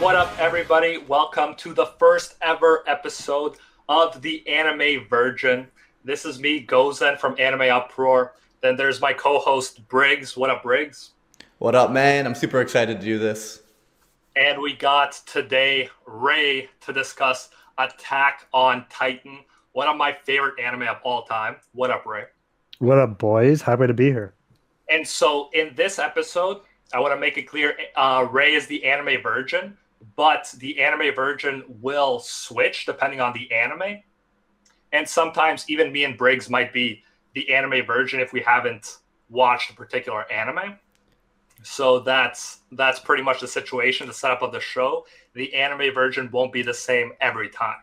What up, everybody? Welcome to the first ever episode of the Anime Virgin. This is me, Gozen from Anime Uproar. Then there's my co-host Briggs. What up, Briggs? What up, man? I'm super excited to do this. And we got today Ray to discuss Attack on Titan, one of my favorite anime of all time. What up, Ray? What up, boys? Happy to be here. And so in this episode, I want to make it clear Ray is the anime virgin, but the anime virgin will switch depending on the anime. And sometimes even me and Briggs might be the anime virgin if we haven't watched a particular anime. So that's pretty much the situation, the setup of the show. The anime version won't be the same every time.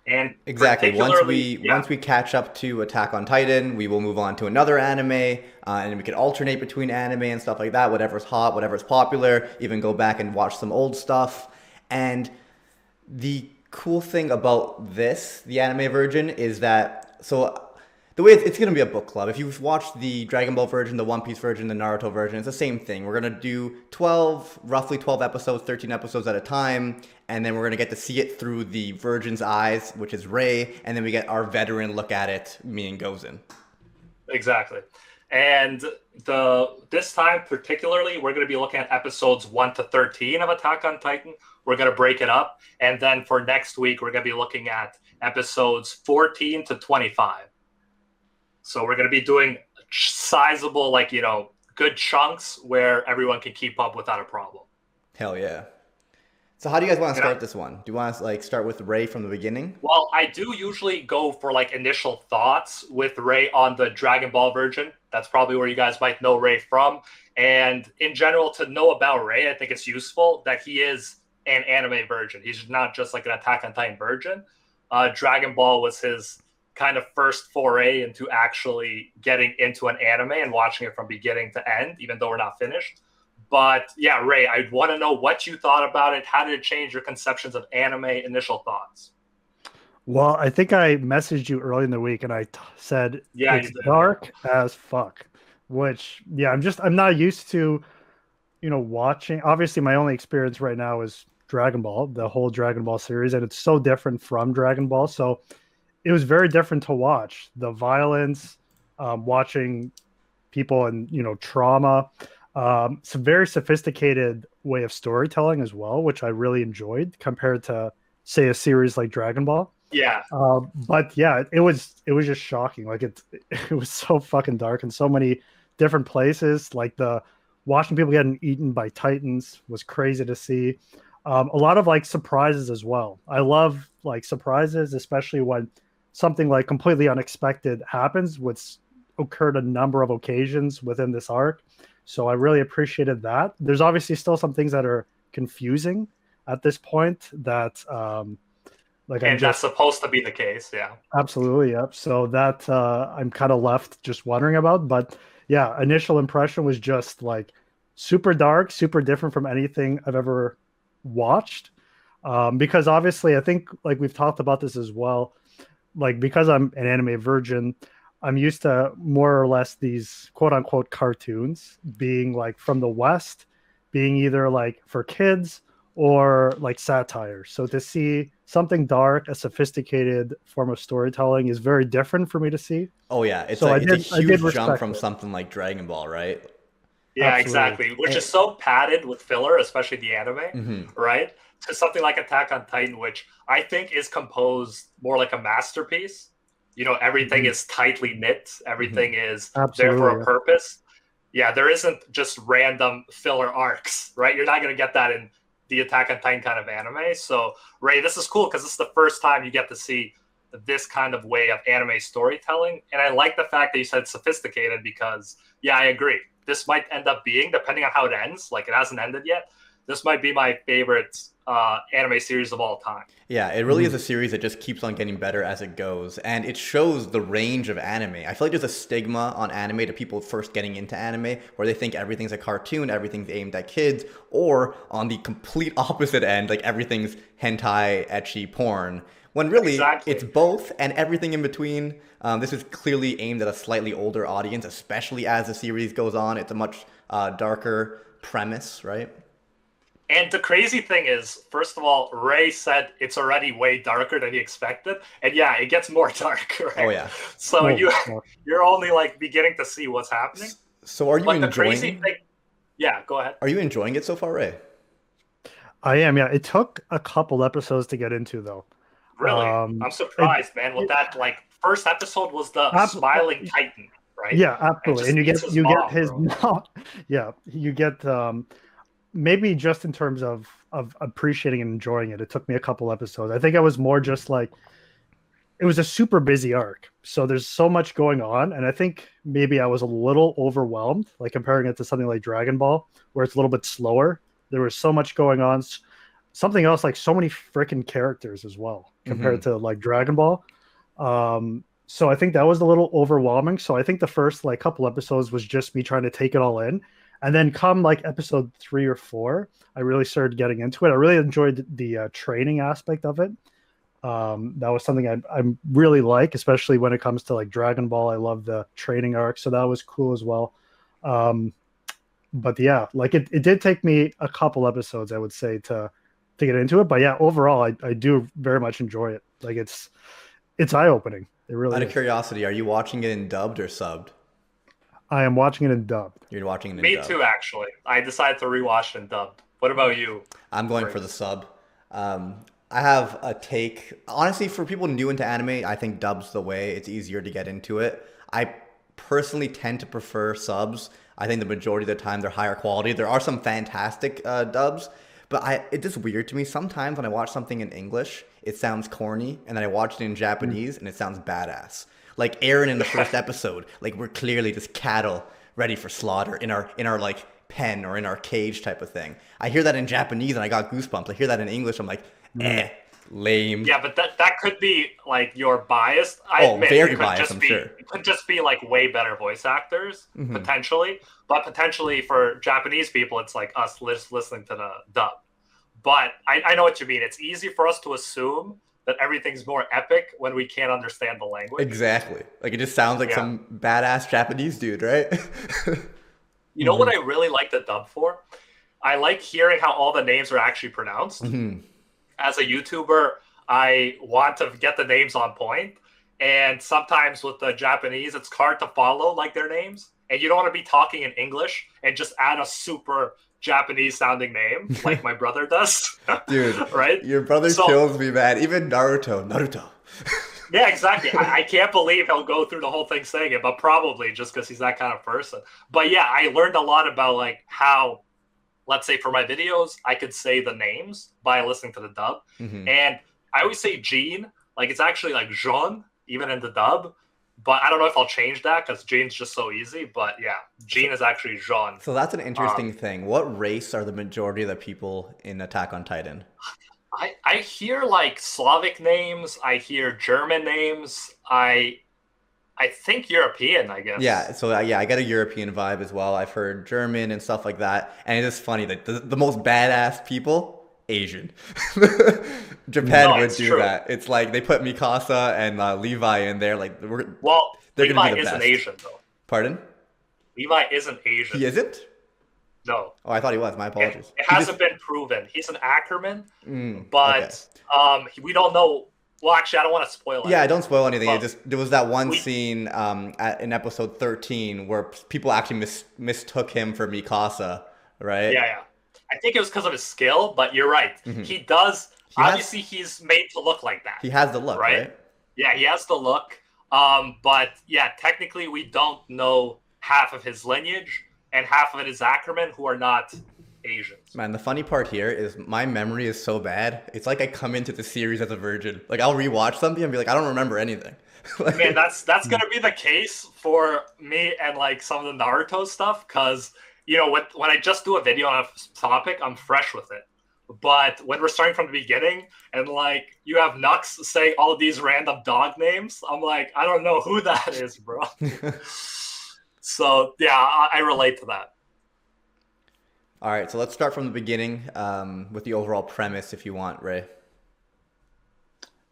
And Exactly. particularly, Once we catch up to Attack on Titan, we will move on to another anime, and we can alternate between anime and stuff like that. Whatever's hot, whatever's popular. Even go back and watch some old stuff. And the cool thing about this, the anime version, is that the way it's going to be a book club. If you've watched the Dragon Ball version, the One Piece version, the Naruto version, it's the same thing. We're going to do roughly 12 episodes, 13 episodes at a time, and then we're going to get to see it through the virgin's eyes, which is Rei, and then we get our veteran look at it, me and Gozen. exactly. And this time particularly, we're going to be looking at episodes 1 to 13 of Attack on Titan. We're going to break it up. And then for next week, we're going to be looking at episodes 14 to 25. So we're going to be doing sizable, good chunks where everyone can keep up without a problem. Hell yeah. So how do you guys want to You know? start this one? Do you want to start with Rei from the beginning? Well, I do usually go for initial thoughts with Ray on the Dragon Ball version. That's probably where you guys might know Ray from. And in general, to know about Ray, I think it's useful that he is an anime virgin. He's not just like an Attack on Titan virgin. Dragon Ball was his kind of first foray into actually getting into an anime and watching it from beginning to end, even though we're not finished. But yeah, Ray, I want to know what you thought about it. How did it change your conceptions of anime? Initial thoughts? Well, I think I messaged you early in the week and said Yeah, it's you did. dark as fuck, which, yeah, I'm not used to, watching. Obviously, my only experience right now is Dragon Ball, the whole Dragon Ball series, and it's so different from Dragon Ball. So it was very different to watch the violence, watching people and, trauma. It's a very sophisticated way of storytelling as well, which I really enjoyed compared to, say, a series like Dragon Ball. Yeah, But yeah, it was just shocking. It was so fucking dark in so many different places. Like the watching people getting eaten by titans was crazy to see. A lot of surprises as well. I love surprises, especially when something completely unexpected happens, which occurred a number of occasions within this arc. So I really appreciated that. There's obviously still some things that are confusing at this point that I'm and that's just supposed to be the case. Yeah. absolutely, yep. So that I'm kind of left just wondering about. But yeah, initial impression was just super dark, super different from anything I've ever watched. Because obviously I think we've talked about this as well. Because I'm an anime virgin, I'm used to more or less these quote unquote cartoons being from the West, being either for kids or satire. So to see something dark, a sophisticated form of storytelling is very different for me to see. Oh yeah, it's So it's a I did huge jump respect from it. something like Dragon Ball, right? Yeah, Absolutely. exactly. Which Eh, is so padded with filler, especially the anime, mhm. right? To something like Attack on Titan, which I think is composed more like a masterpiece. Everything Mhm. is tightly knit, everything is there for Absolutely. a Yeah. purpose. Yeah, there isn't just random filler arcs, right? You're not going to get that in the Attack on Titan kind of anime. So, Ray, this is cool because this is the first time you get to see this kind of way of anime storytelling. And I like the fact that you said sophisticated because, yeah, I agree. This might end up being, depending on how it ends, it hasn't ended yet, this might be my favorite anime series of all time. Yeah, it really is Mhm. a series that just keeps on getting better as it goes, and it shows the range of anime. I feel like there's a stigma on anime to people first getting into anime, where they think everything's a cartoon, everything's aimed at kids, or on the complete opposite end, everything's hentai, ecchi porn. When really, it's Exactly. both and everything in between. This is clearly aimed at a slightly older audience, especially as the series goes on. It's a much darker premise, right? And the crazy thing is, first of all, Ray said it's already way darker than he expected, and yeah, it gets more dark, Oh right? yeah. So Oh, yeah. you're only like beginning to see what's happening. So are you But the crazy enjoying? thing, yeah, go ahead. Are you enjoying it so far, Ray? I am. Yeah, it took a couple episodes to get into though. Really, Um, I'm it, surprised, man. With it that, like first episode was the ab- smiling Titan, right? yeah, And absolutely. just And meets his you get mom, his bro. mom. Yeah, you get maybe just in terms of appreciating and enjoying it. It took me a couple episodes. I think I was more just like it was a super busy arc. So there's so much going on. And I think maybe I was a little overwhelmed, like comparing it to something like Dragon Ball, where it's a little bit slower. There was so much going on. Something else, like so many freaking characters as well, compared Hmm. to like Dragon Ball. So I think that was a little overwhelming. So I think the first like couple episodes was just me trying to take it all in. And then come like episode 3 or 4, I really started getting into it. I really enjoyed the training aspect of it. That was something I really like, especially when it comes to like Dragon Ball. I love the training arc, so that was cool as well. Um, but yeah, like it did take me a couple episodes, I would say, to get into it. But yeah, overall, I do very much enjoy it. Like it's eye opening. It Out really of is. curiosity, are you watching it in dubbed or subbed? I am watching it in dubbed. You're watching it in Me dubbed. too, actually. I decided to rewatch and dubbed. What about you, I'm going for the Grace? sub. I have a take. Honestly, for people new into anime, I think dub's the way. It's easier to get into it. I personally tend to prefer subs. I think the majority of the time they're higher quality. There are some fantastic dubs, but it's just weird to me. Sometimes when I watch something in English, it sounds corny, and then I watch it in Mm. Japanese and it sounds badass. Like Aaron in the first episode, like we're clearly just cattle ready for slaughter in our like pen or in our cage type of thing. I hear that in Japanese and I got goosebumps. I hear that in English, I'm like, Mm. Yeah, lame. but that could be like your bias. I Oh, admit very biased, I'm sure. it could just be like way better voice actors Hmm. potentially, but potentially for Japanese people, it's like us listening to the dub. But I know what you mean. It's easy for us to assume that everything's more epic when we can't understand the language. Exactly. Like it just sounds like Yeah. some badass Japanese dude, right? You know what Mhm. I really like the dub for? I like hearing how all the names are actually pronounced. Hmm. As a YouTuber, I want to get the names on point. And sometimes with the Japanese, it's hard to follow like their names. And you don't want to be talking in English and just add a super Japanese sounding name like my brother does. Dude, Right? your brother So kills me, man. Even Naruto. yeah, exactly. I can't believe he'll go through the whole thing saying it, but probably just because he's that kind of person. But yeah, I learned a lot about like how, let's say for my videos, I could say the names by listening to the dub. Hmm. And I always say Gene, like it's actually like Jean, even in the dub. But I don't know if I'll change that because Gene's just so easy. But yeah, Gene is actually Jean. So that's an Um, interesting thing. What race are the majority of the people in Attack on Titan? I hear like Slavic names, I hear German names, I think European, I Yeah, guess. so yeah, I get a European vibe as well. I've heard German and stuff like that, and it's just funny that the most badass people, Asian. Japan No, would it's do true. that. It's like they put Mikasa and Levi in there, like Well, they're gonna be Levi the isn't best. Asian though. Pardon? Levi isn't Asian. He isn't? No, Oh, I thought he was. My apologies. it He just. hasn't been proven. He's an Ackerman, Okay. but we don't know. Well, actually, I don't want to spoil Yeah, anything. don't spoil anything. It But just there was that one we, scene in episode 13 where people actually mistook him for Mikasa, right? yeah, yeah. I think it was because of his skill, but you're right. Hmm. He does. He has Obviously, he's made to look like that, he has the look, right? right? Yeah, he has the look. But yeah, technically, we don't know half of his lineage, and half of it is Ackerman, who are not Asians. Man, the funny part here is my memory is so bad. It's like I come into the series as a virgin. Like I'll rewatch something and be like, I don't remember anything. Man, Like, that's gonna be the case for me and like some of the Naruto stuff, because when I just do a video on a topic, I'm fresh with it. But when we're starting from the beginning and like you have Nux saying all these random dog names, I'm like, I don't know who that is, bro. So yeah, I relate to that. all right, so let's start from the beginning with the overall premise, if you want, Ray.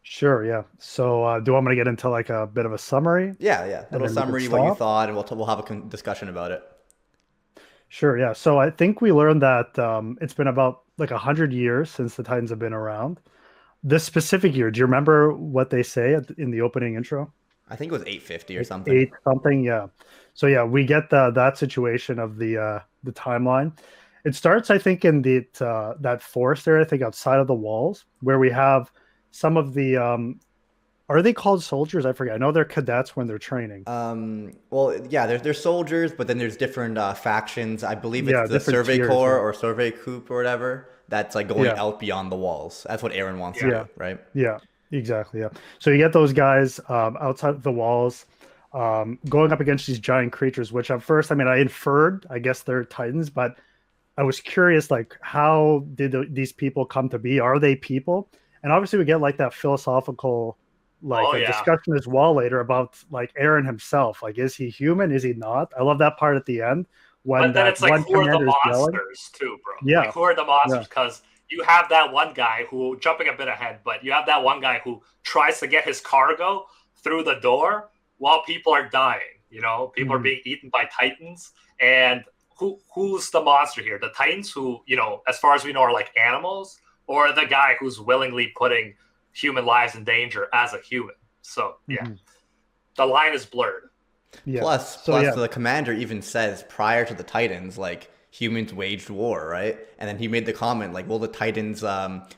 Sure, yeah. So, do you want me to get into like a bit of a summary Yeah. and Little then we can summary, what you stop? thought, and we'll have a discussion about it. Sure, yeah. So I think we learned that it's been about like 100 years since the Titans have been around. This specific year, do you remember what they say in the opening intro? I think it was 850 or Like something. eight something, yeah. So yeah, we get that situation of the timeline. It starts, I think, in the that forest area, I think outside of the walls, where we have some of the are they called soldiers? I forget. I know they're cadets when they're training. Well, yeah, there's soldiers, but then there's different factions. I believe it's Yeah, the different Survey tiers. Corps Yeah, or Survey Coup or whatever that's like going yeah, out beyond the walls. That's what Aaron wants to Yeah. yeah, do, right? yeah. Exactly. Yeah. So you get those guys outside the walls, going up against these giant creatures. Which at first, I mean, I inferred, I guess they're titans, but I was curious, like, how did these people come to be? Are they people? And obviously, we get like that philosophical, like Oh a yeah. discussion as well later about like Aaron himself. Like, is he human? Is he not? I love that part at the end when But then that it's like, one who are the commander is yelling. monsters too, bro? Like, Yeah, who are the yeah, monsters? Because you have that one guy who, jumping a bit ahead, but you have that one guy who tries to get his cargo through the door while people are dying. You know, people are mhm, being eaten by titans. And who's the monster here? The titans, who, you know, as far as we know, are like animals, or the guy who's willingly putting human lives in danger as a human. So yeah, mhm, the line is blurred. yeah. Plus, So plus yeah, the commander even says prior to the Titans, like humans waged war, right? And then he made the comment like, "Will the Titans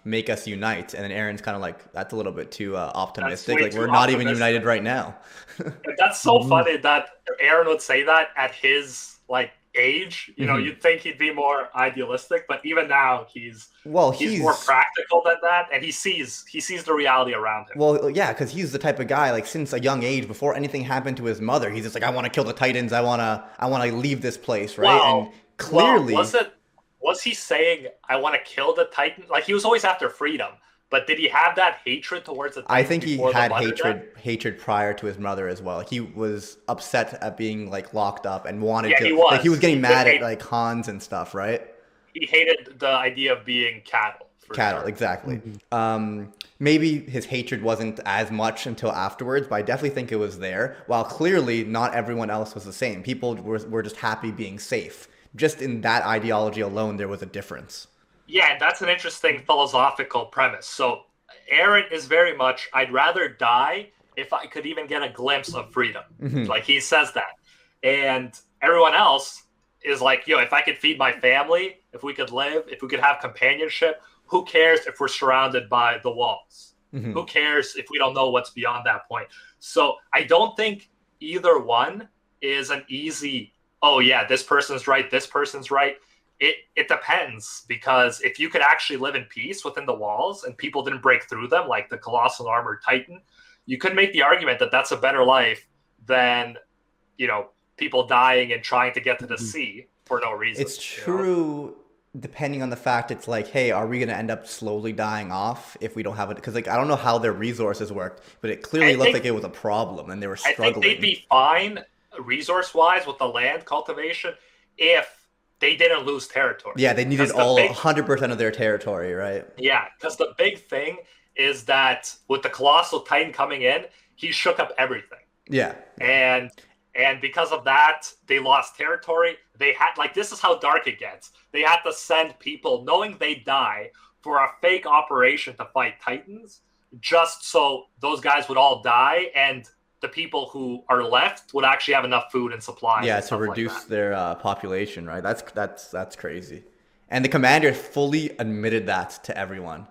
make us unite?" And then Aaron's kind of like, "That's a little bit too That's optimistic. way Like we're too not even united optimistic. right now." And that's so mhm, funny that Aaron would say that at his like age. You know, Hmm. you'd think he'd be more idealistic, but even now Well, he's more he's practical than that, and he sees the reality around him. well, yeah, because he's the type of guy like since a young age, before anything happened to his mother, he's just like, "I want to kill the Titans. I want to leave this place," right? And Well, clearly, was he saying I want to kill the Titan? Like he was always after freedom, but did he have that hatred towards the I Titans think he before the had mother death? hatred prior to his mother as well. He was upset at being like locked up and wanted Yeah, to he like he was was. getting He did mad at hate. like Hans and stuff, right? He hated the idea of being cattle for Cattle, sure. exactly. mhm, Maybe his hatred wasn't as much until afterwards, but I definitely think it was there. While clearly not everyone else was the same. People were just happy being safe. Just in that ideology alone, there was a difference. Yeah, and that's an interesting philosophical premise. So Aaron is very much, I'd rather die if I could even get a glimpse of freedom. Hmm. Like he says that. And everyone else is like, yo, if I could feed my family, if we could live, if we could have companionship, who cares if we're surrounded by the walls? Hmm. Who cares if we don't know what's beyond that point? So I don't think either one is an easy, oh yeah, this person's right, this person's right. It depends, because if you could actually live in peace within the walls and people didn't break through them like the colossal armored titan, you could make the argument that that's a better life than, you know, people dying and trying to get to the mhm. sea for no reason, It's you know. true, depending on the fact. It's like, hey, are we gonna end up slowly dying off if we don't have it? Because like I don't know how their resources worked, but it i clearly looked like think it was a problem and they were I think they'd struggling. be fine resource wise with the land cultivation if they didn't lose territory, Yeah, they needed because the all big 100% of their territory, right? yeah, because the big thing is that with the colossal titan coming in, he shook up everything. Yeah, yeah. and because of that they lost territory. They had, like, this is how dark it gets, they had to send people knowing they die for a fake operation to fight titans, just so those guys would all die and the people who are left would actually have enough food and supplies Yeah, and to stuff like reduce that. their population, right? That's crazy. And the commander fully admitted that to everyone.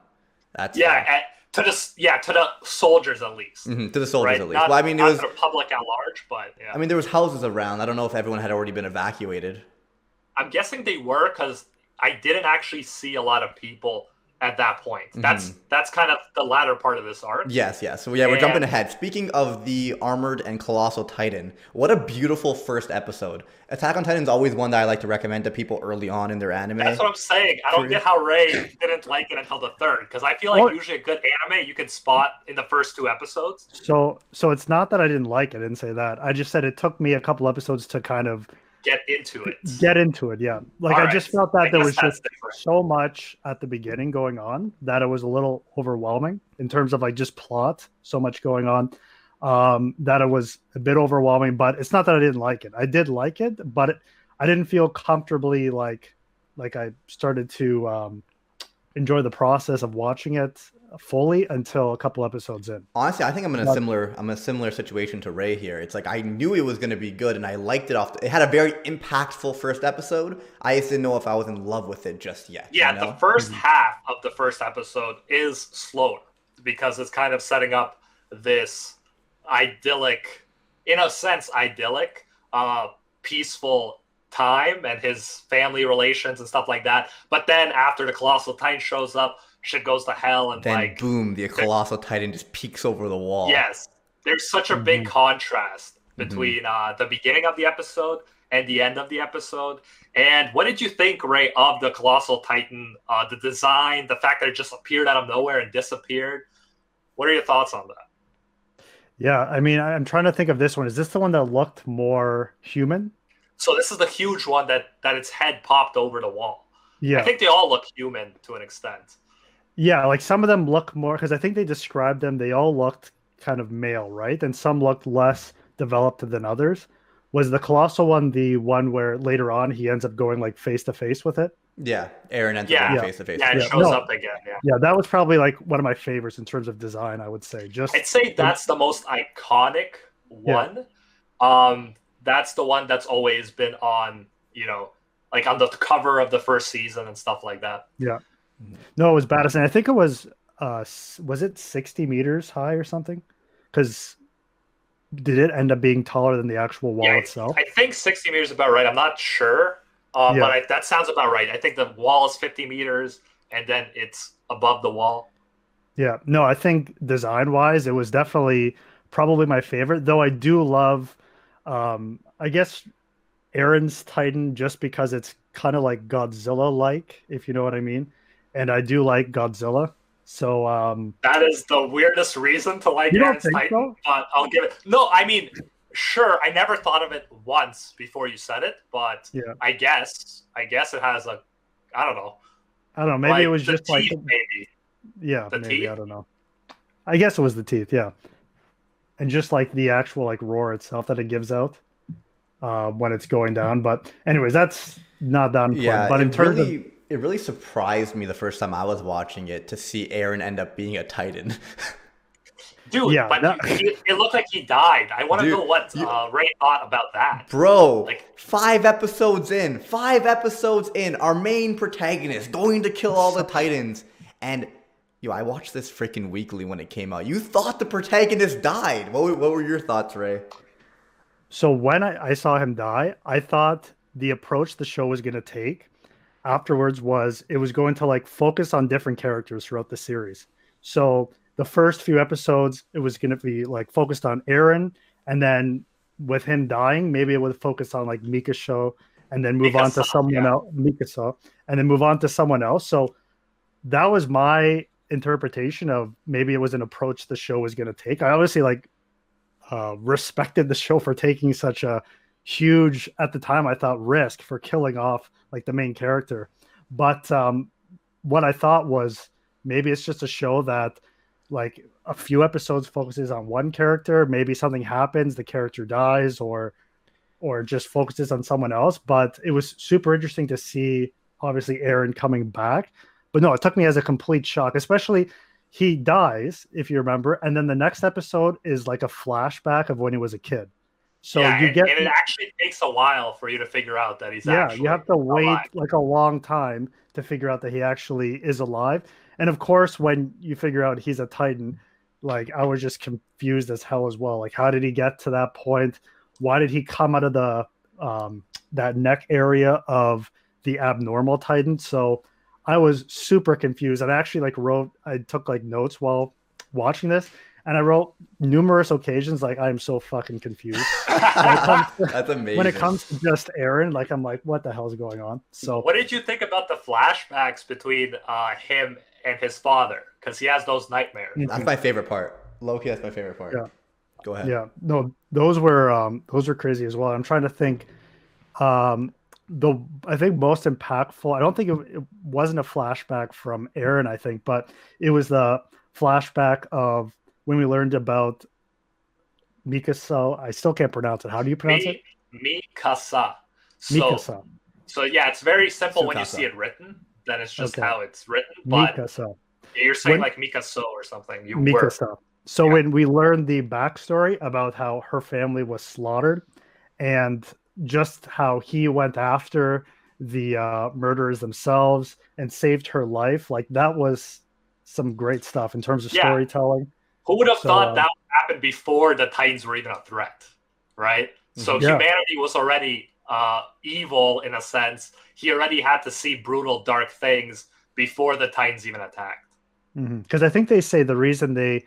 That's Yeah, fun. to the soldiers at least, To the soldiers right? at least. not Well, I mean, it not was. to the public at large, but I yeah. mean, there was houses around. I don't know if everyone had already been evacuated. I'm guessing they were, because I didn't actually see a lot of people at that point. Hmm. That's kind of the latter part of this arc. Yes, yes. So yeah, we're jumping And ahead. Speaking of the armored and colossal titan, what a beautiful first episode. Attack on Titan is always one that I like to recommend to people early on in their that's anime what I'm saying. I don't career. get how Ray didn't like it until the third, because I feel like Well, usually a good anime you can spot in the first two episodes. so it's not that I didn't like it. I didn't say that. I just said it took me a couple episodes to kind of Get into it. get into it. Yeah. Like All I right. just felt that I there guess was that's just different. so much at the beginning going on that it was a little overwhelming in terms of like just plot, so much going on. That it was a bit overwhelming, but it's not that I didn't like it. I did like it, but I didn't feel comfortably like I started to enjoy the process of watching it fully until a couple episodes in. Honestly, I think But I'm in a similar situation to Ray here. It's like I knew it was going to be good and I liked it it had a very impactful first episode. I just didn't know if I was in love with it just yet, you Yeah, the know? first half of the first episode is slower because it's kind of setting up this idyllic, in a sense, peaceful time and his family relations and stuff like that. But then after the Colossal Titan shows up, shit goes to hell and Then boom, the colossal titan just peeks over the wall. yes, there's such a big Mhm. contrast Mhm. between the beginning of the episode and the end of the episode. And what did you think, Ray, of the Colossal Titan? The design, the fact that it just appeared out of nowhere and disappeared. What are your thoughts on that? Yeah, I mean, I'm trying to think of this one. Is this the one that looked more human? So this is the huge one that its head popped over the wall. I Yeah. think they all look human to an extent. Yeah, like some of them look more, because I think they described them, they all looked kind of male, right? And some looked less developed than others. Was the colossal one the one where later on he ends up going like face to face with it? Yeah, Aaron ends up Yeah. going Yeah. face to face. Yeah, it Yeah, shows no. up again. Yeah, Yeah, that was probably like one of my favorites in terms of design, I would say. Just I'd say that's the most iconic one. That's the one that's always been on, like on the cover of the first season and stuff like that. yeah. No, it was badass. And I think it was it 60 meters high or something? Because did it end up being taller than the actual wall Yeah, itself? I think 60 meters is about right. I'm not sure, Yeah. but that sounds about right. I think the wall is 50 meters, and then it's above the wall. Yeah, no, I think design wise, it was definitely probably my favorite. Though I do love, I guess, Aaron's Titan just because it's kind of like Godzilla like, if you know what I mean. And I do like Godzilla. So, That is the weirdest reason to like you don't Aaron's think Titan, so? but I'll give it. No, I mean, sure. I never thought of it once before you said it, but Yeah. I guess it has a, I don't know, I don't know. Maybe like it was the just like, teeth, maybe. yeah, The maybe. teeth? I don't know. I guess it was the teeth. Yeah. And just like the actual like roar itself that it gives out when it's going down. But anyways, that's not that important. Yeah, But in terms of it really surprised me the first time I was watching it to see Aaron end up being a Titan. Dude, Yeah, but that- it looked like he died. I want to Dude, know what Ray thought about that. Bro, Like- 5 episodes in, our main protagonist going to kill all the Titans. And I watched this freaking weekly when it came out. You thought the protagonist died. What were your thoughts, Ray? So when I saw him die, I thought the approach the show was going to take afterwards was it was going to like focus on different characters throughout the series. So the first few episodes, it was going to be like focused on Aaron, and then with him dying, maybe it would focus on like Mikasa, and then move on to Mikasa, someone yeah. else, Mikasa, and then move on to someone else. So that was my interpretation of maybe it was an approach the show was going to take. I obviously like respected the show for taking such a huge, at the time I thought, risk for killing off like the main character. But what I thought was maybe it's just a show that like a few episodes focuses on one character, maybe something happens, the character dies, or just focuses on someone else. But it was super interesting to see obviously Aaron coming back. But no, it took me as a complete shock, especially he dies, if you remember, and then the next episode is like a flashback of when he was a kid. So yeah, you get and it actually takes a while for you to figure out that he's yeah, actually you have to wait alive. like a long time to figure out that he actually is alive. And of course, when you figure out he's a Titan, like I was just confused as hell as well. Like, how did he get to that point? Why did he come out of the that neck area of the abnormal Titan? So I was super confused. And I actually I took like notes while watching this, and I wrote numerous occasions like I'm so fucking confused. That's amazing. When it comes to just Aaron, like I'm like, what the hell's going on? So What did you think about the flashbacks between him and his father? Because he has those nightmares. That's my favorite part. Low-key, that's my favorite part. Yeah. Go ahead. yeah, no, those were crazy as well. I'm trying to think. I think most impactful. I don't think it wasn't a flashback from Aaron. I think, but it was the flashback of when we learned about Mikasa. I still can't pronounce it. How do you pronounce it? Mikasa. Mikasa. So yeah, it's very simple when you Tsukasa. see it written, then it's just Okay. how it's written. But Mikasa. you're saying When like Mikaso or something. You were. Mikasa. So Yeah. when we learned the backstory about how her family was slaughtered and just how he went after the murderers themselves and saved her life, like that was some great stuff in terms of Yeah. storytelling. Who would have So thought that would happen before the Titans were even a threat, right? So Mhm. yeah, humanity was already evil in a sense. He already had to see brutal, dark things before the Titans even attacked. because I think they say the reason they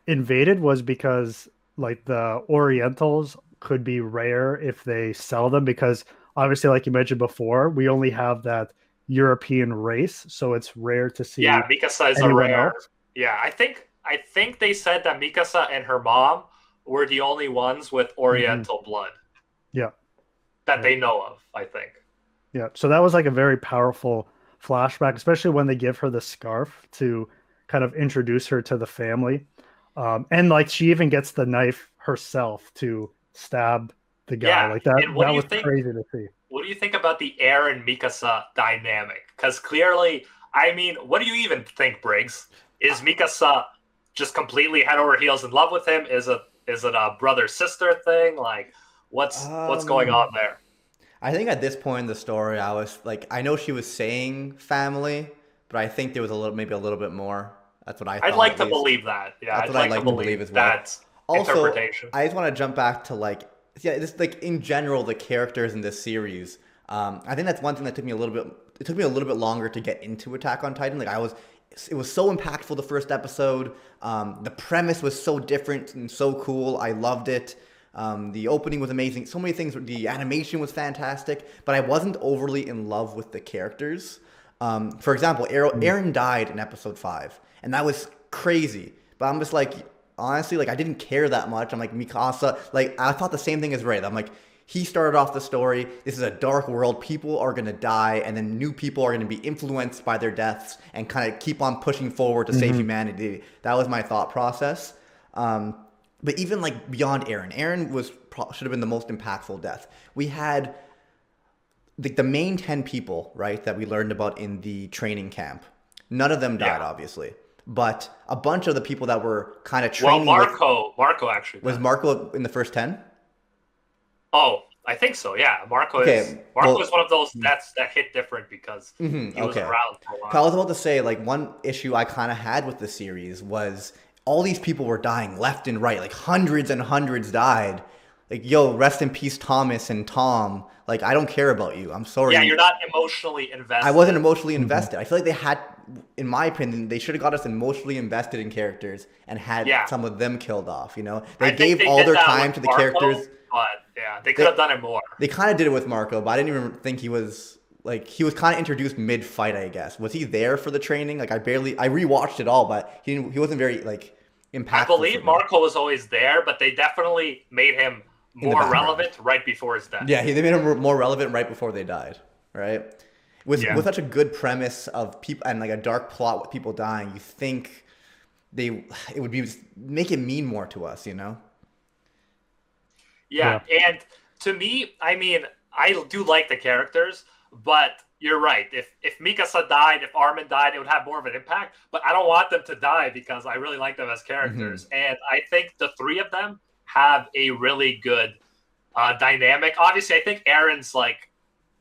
invaded was because like the Orientals could be rare if they sell them because obviously, like you mentioned before, we only have that European race, so it's rare to Yeah, see Mikasa is a anyone rare. else. Yeah, I think they said that Mikasa and her mom were the only ones with Hmm. Oriental blood Yeah, that yeah, they know of, I think. yeah. So that was like a very powerful flashback, especially when they give her the scarf to kind of introduce her to the family. And like she even gets the knife herself to stab the guy. Yeah, Like that, and that was crazy to see. what do you think about the Eren Mikasa dynamic? Because clearly, I mean, what do you even think, Briggs? Is Mikasa just completely head over heels in love with him? Is it a brother sister thing? Like, what's going Um, on there? I think at this point in the story, I was like, I know she was saying family, but I think there was a little, maybe a little bit more. That's what I I'd thought, like at to least. believe that. Yeah, That's I'd what I'd like to like to believe believe as well. that Also, interpretation. I just want to jump back to like, yeah, just like in general, the characters in this series. I think that's one thing that took me a little bit. It took me a little bit longer to get into Attack on Titan. Like it was so impactful the first episode. The premise was so different and so cool. I loved it. The opening was amazing. So many things. The animation was fantastic, but I wasn't overly in love with the characters. For example, Mm. Aaron died in episode 5, and that was crazy. But I'm just like, honestly, like I didn't care that much. I'm like Mikasa. Like I thought the same thing as Ray. I'm like, he started off the story. This is a dark world. People are gonna die, and then new people are gonna be influenced by their deaths and kind of keep on pushing forward to save Hmm. humanity. That was my thought process. Um, but even like beyond Aaron, should have been the most impactful death. We had the main 10 people, right, that we learned about in the training camp. None of them died, Yeah. obviously, but a bunch of the people that were kind of Well, training with Marco actually was died. Marco in the first 10. Oh, I think so. Yeah, Okay, Marco is well, one of those deaths that hit different because he was okay. around for a I while. was about to say, like, one issue I kind of had with the series was all these people were dying left and right. Like, hundreds and hundreds died. Like, yo, rest in peace, Thomas and Tom. Like, I don't care about you. I'm Yeah, sorry. you're not emotionally I wasn't invested. emotionally Hmm. invested. I feel like they had, in my opinion, they should have got us emotionally invested in characters and had Yeah, some of them killed off. You know, they I think gave they all did their that with time to the Marco, characters. but yeah, they could have They done it more. they kind of did it with Marco, but I didn't even think he was like he was kind of introduced mid fight. I guess was he there for the training? Like I rewatched it all, but he wasn't very like I impactful for believe me Marco was always there, but they definitely made him in the more background. relevant right before his death. Yeah, they made him more relevant right before they died, right? With Yeah, such a good premise of people and like a dark plot with people dying, you think they it would be make it mean more to us, you know? yeah, Yeah. and to me, I mean, I do like the characters, but you're right. If Mikasa died, if Armin died, it would have more of an impact. But I don't want them to die because I really like them as Hmm. characters, and I think the three of them have a really good dynamic. Obviously, I think Aaron's like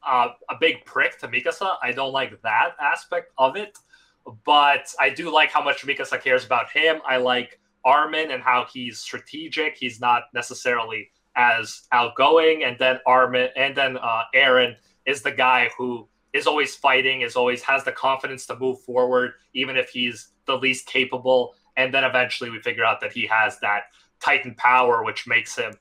a big prick to Mikasa. I don't like that aspect of it, but I do like how much Mikasa cares about him. I like Armin and how he's strategic. He's not necessarily as outgoing, and then Aaron is the guy who is always fighting, is always has the confidence to move forward, even if he's the least capable. And then eventually we figure out that he has that Titan power, which makes him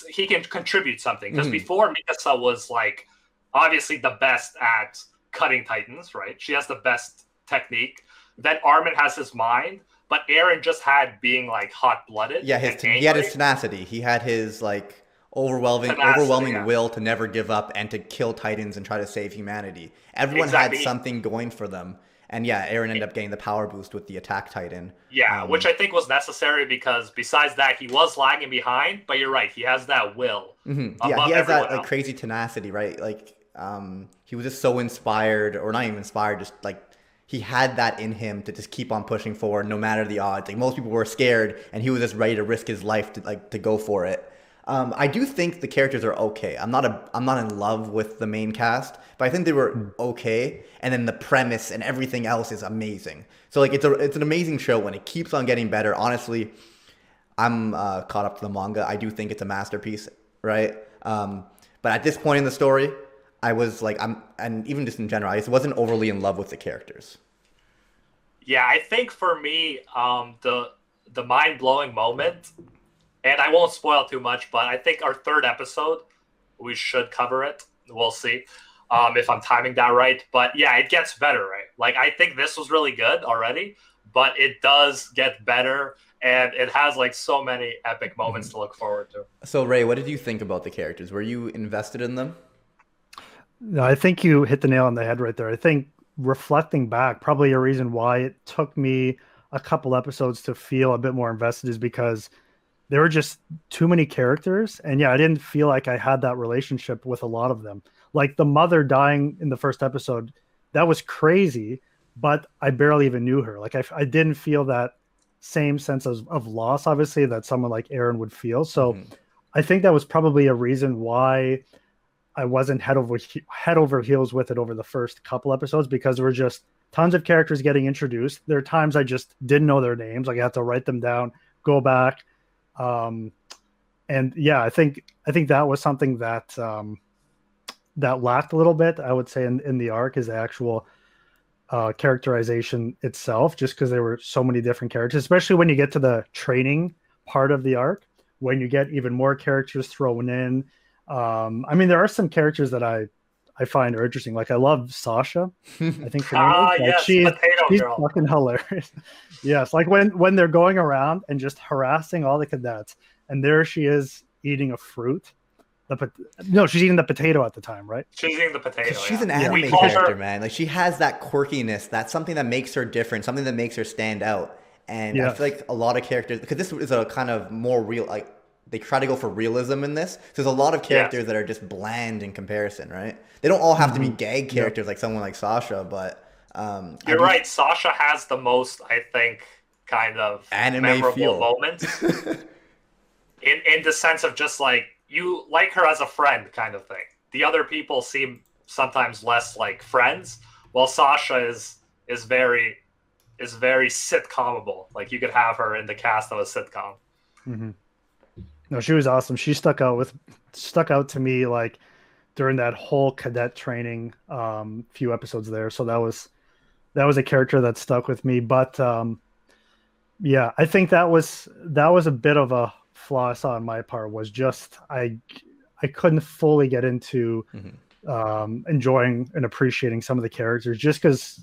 he can contribute something. Because Hmm. before Mikasa was like obviously the best at cutting Titans, right? She has the best technique. Then Armin has his mind, but Aaron just had being like hot blooded Yeah, and he had his angry tenacity. He had his like tenacity. overwhelming Yeah, will to never give up and to kill Titans and try to save humanity. Everyone had exactly. something going for them. And yeah, Aaron ended up getting the power boost with the attack Titan. Yeah, which I think was necessary because besides that, he was lagging behind. But you're right, he has that will Yeah, he above has that everyone like else. crazy tenacity, right? Like he was just so inspired, or not even inspired, just like he had that in him to just keep on pushing forward no matter the odds. Like most people were scared, and he was just ready to risk his life to go for it. I do think the characters are okay. I'm not in love with the main cast, but I think they were okay. And then the premise and everything else is amazing. So like it's an amazing show, and it keeps on getting better. Honestly, I'm caught up to the manga. I do think it's a masterpiece, right? But at this point in the story, I was like, and even just in general, I just wasn't overly in love with the characters. Yeah, I think for me, the mind blowing moment, and I won't spoil too much, but I think our third episode, we should cover it. We'll see if I'm timing that right. But yeah, it gets better, right? Like I think this was really good already, but it does get better, and it has like so many epic moments to look forward to. So Ray, what did you think about the characters? Were you invested in them? No, I think you hit the nail on the head right there. I think reflecting back, probably a reason why it took me a couple episodes to feel a bit more invested is because there were just too many characters. And yeah, I didn't feel like I had that relationship with a lot of them. Like the mother dying in the first episode, that was crazy, but I barely even knew her. Like I didn't feel that same sense of loss, obviously, that someone like Aaron would feel. So I think that was probably a reason why I wasn't head over heels with it over the first couple episodes, because there were just tons of characters getting introduced. There are times I just didn't know their names. Like I had to write them down, go back. And yeah, I think that was something that that lacked a little bit, I would say, in the arc, is the actual characterization itself, just because there were so many different characters, especially when you get to the training part of the arc, when you get even more characters thrown in. I mean, there are some characters that I find are interesting. Like I love Sasha. I think Yes, she's Girl. fucking hilarious. Yes, like when they're going around and just harassing all the cadets, and there she is eating a fruit. No, she's eating the potato at the time, right? She's eating the potato. She's yeah. an anime character, man. Like she has that quirkiness. That's something that makes her different. Something that makes her stand out. And I feel like a lot of characters, because this is a kind of more real, like they try to go for realism in this. So there's a lot of characters that are just bland in comparison, right? They don't all have to be gag characters like someone like Sasha, but you're right. Sasha has the most, I think, kind of anime memorable moments in the sense of just like you like her as a friend kind of thing. The other people seem sometimes less like friends, while Sasha is very sitcomable. Like you could have her in the cast of a sitcom. Mm-hmm. No, she was awesome. She stuck out to me like during that whole cadet training few episodes there. So that was a character that stuck with me. But yeah, I think that was a bit of a flaw I saw on my part, was just I couldn't fully get into enjoying and appreciating some of the characters, just because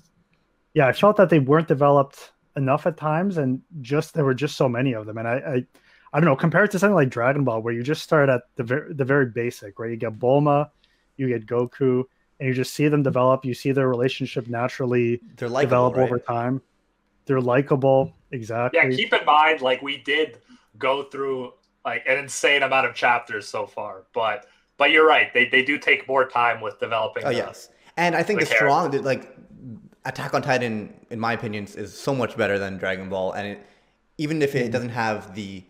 I felt that they weren't developed enough at times, and just there were just so many of them. And I don't know, compared to something like Dragon Ball, where you just start at the very basic, right? You get Bulma, you get Goku, and you just see them develop. You see their relationship naturally develop over time. They're likable, exactly. Yeah, keep in mind, like we did go through like an insane amount of chapters so far, but you're right. They do take more time with developing. Yes, and I think the strong, like Attack on Titan, in my opinion, is so much better than Dragon Ball, and even if it doesn't have the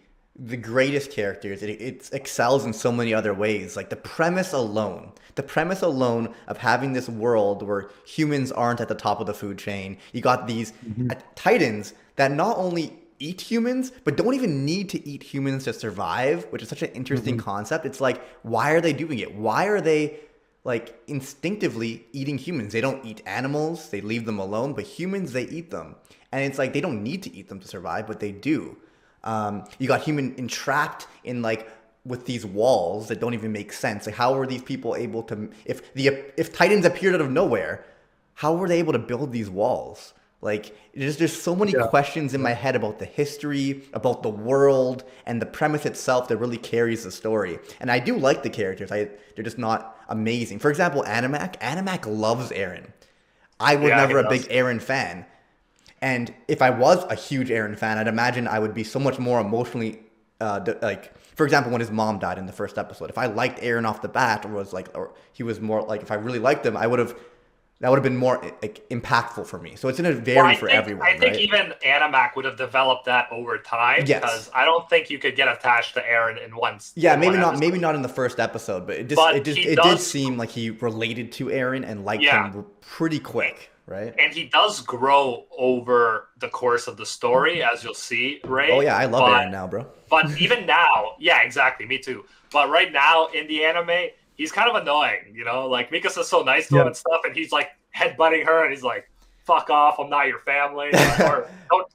greatest characters, it excels in so many other ways. Like the premise alone of having this world where humans aren't at the top of the food chain. You got these titans that not only eat humans, but don't even need to eat humans to survive, which is such an interesting concept. It's like, why are they doing it? Why are they like instinctively eating humans? They don't eat animals, they leave them alone, but humans, they eat them. And it's like, they don't need to eat them to survive, but they do. You got human entrapped in like with these walls that don't even make sense. Like how were these people able to, if Titans appeared out of nowhere, how were they able to build these walls? Like there's so many questions in my head about the history, about the world, and the premise itself that really carries the story. And I do like the characters. They're just not amazing. For example, Animac loves Eren. I was never a big Eren fan. And if I was a huge Eren fan, I'd imagine I would be so much more emotionally for example, when his mom died in the first episode, if I liked Aaron off the bat, or was like, or he was more like, if I really liked him, that would have been more like impactful for me. So it's going to vary for everyone. I think right? even Animac would have developed that over time, Yes. because I don't think you could get attached to Aaron in one. Yeah, in maybe one not. episode. Maybe not in the first episode, but it He did does- seem like he related to Aaron and liked him pretty quick, right? And he does grow over the course of the story, as you'll see, Ray. Oh yeah, I love Aaron now, bro. But even now, yeah, exactly, me too. But right now in the anime, he's kind of annoying, you know? Like, Mikasa's so nice to him and stuff, and he's like headbutting her, and he's like, fuck off, I'm not your family, or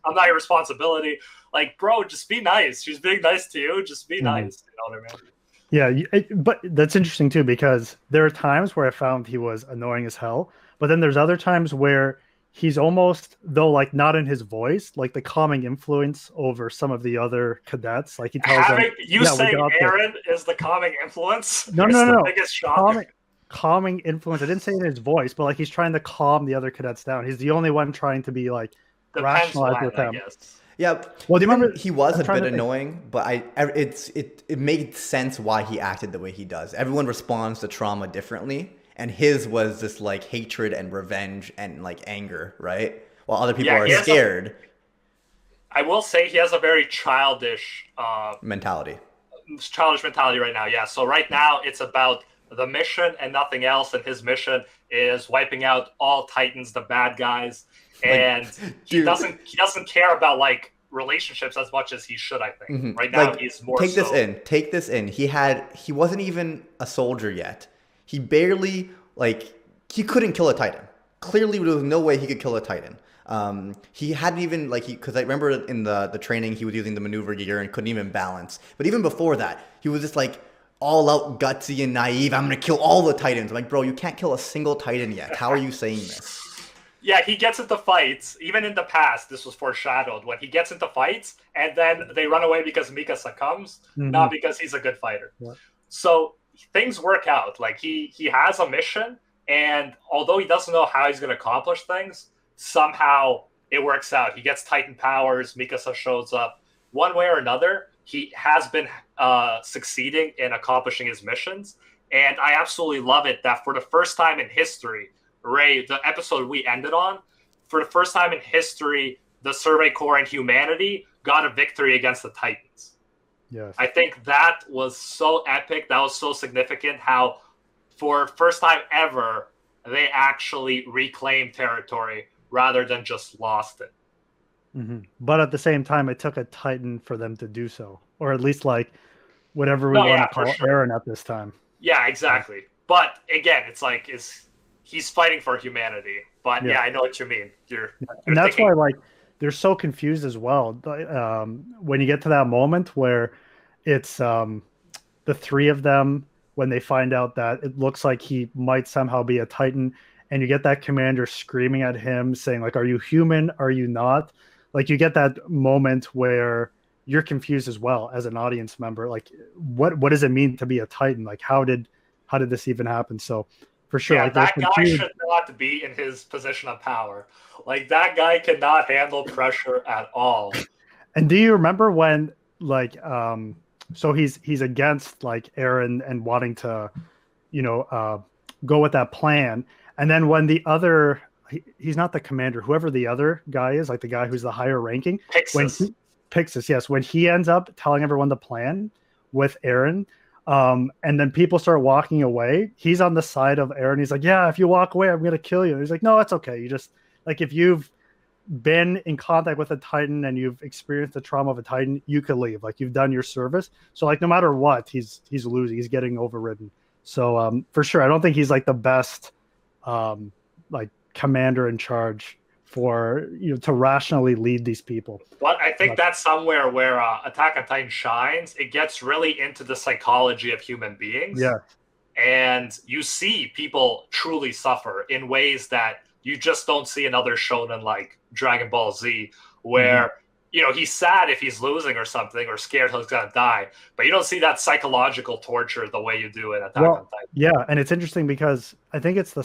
I'm not your responsibility. Like, bro, just be nice. She's being nice to you, just be nice. You know what I mean? Yeah, but that's interesting too, because there are times where I found he was annoying as hell, but then there's other times where he's almost, though, like not in his voice, like the calming influence over some of the other cadets. Like he tells them, you saying Aaron is the calming influence? No, the biggest shock. Calming influence. I didn't say it in his voice, but like he's trying to calm the other cadets down. He's the only one trying to be like rationalized with them. Yeah. Well, do you remember he was a bit annoying, but it made sense why he acted the way he does. Everyone responds to trauma differently, and his was this like hatred and revenge and like anger, right? While other people are scared. I will say he has a very childish mentality. Childish mentality right now. Yeah. So right now it's about the mission and nothing else, and his mission is wiping out all Titans, the bad guys, and he doesn't care about like relationships as much as he should. I think right now he's more. Take this in. He wasn't even a soldier yet. He barely he couldn't kill a Titan. Clearly, there was no way he could kill a Titan. He hadn't even because I remember in the training he was using the maneuver gear and couldn't even balance. But even before that, he was just like all out gutsy and naive. I'm gonna kill all the Titans. I'm like, bro, you can't kill a single Titan yet. How are you saying this? Yeah, he gets into fights. Even in the past, this was foreshadowed when he gets into fights, and then they run away because Mika succumbs, not because he's a good fighter. Yeah. So things work out. Like he has a mission, and although he doesn't know how he's gonna accomplish things, somehow it works out. He gets Titan powers. Mikasa shows up. One way or another, he has been succeeding in accomplishing his missions. And I absolutely love it that for the first time in history, Ray, the episode we ended on, for the first time in history, the Survey Corps and humanity got a victory against the Titans. Yes. I think that was so epic. That was so significant how for first time ever, they actually reclaimed territory rather than just lost it. But at the same time, it took a Titan for them to do so, or at least like whatever we want to call Aaron at this time. Yeah, exactly. But again, it's like he's fighting for humanity. But yeah, I know what you mean. And that's why like they're so confused as well. When you get to that moment where it's the three of them, when they find out that it looks like he might somehow be a Titan, and you get that commander screaming at him saying like, are you human? Are you not? Like you get that moment where you're confused as well as an audience member. Like what does it mean to be a Titan? Like how did this even happen? So for sure, yeah, like that guy should not be in his position of power. Like that guy cannot handle pressure at all. And do you remember when like so he's against like Aaron and wanting to, go with that plan. And then when the other, he's not the commander, whoever the other guy is, like the guy who's the higher ranking. Pixis, yes. When he ends up telling everyone the plan with Aaron, and then people start walking away, he's on the side of Aaron. He's like, yeah, if you walk away, I'm going to kill you. And he's like, no, it's okay. You just, like, if you've been in contact with a Titan and you've experienced the trauma of a Titan, you could leave. Like, you've done your service. So, like, no matter what, he's losing. He's getting overridden. So, for sure, I don't think he's, like, the best, like, commander in charge for to rationally lead these people. But I think that's somewhere where Attack on Titan shines. It gets really into the psychology of human beings. Yeah. And you see people truly suffer in ways that you just don't see in other shonen like Dragon Ball Z, where he's sad if he's losing or something, or scared he's gonna die. But you don't see that psychological torture the way you do in Attack on Titan. Yeah, and it's interesting because I think it's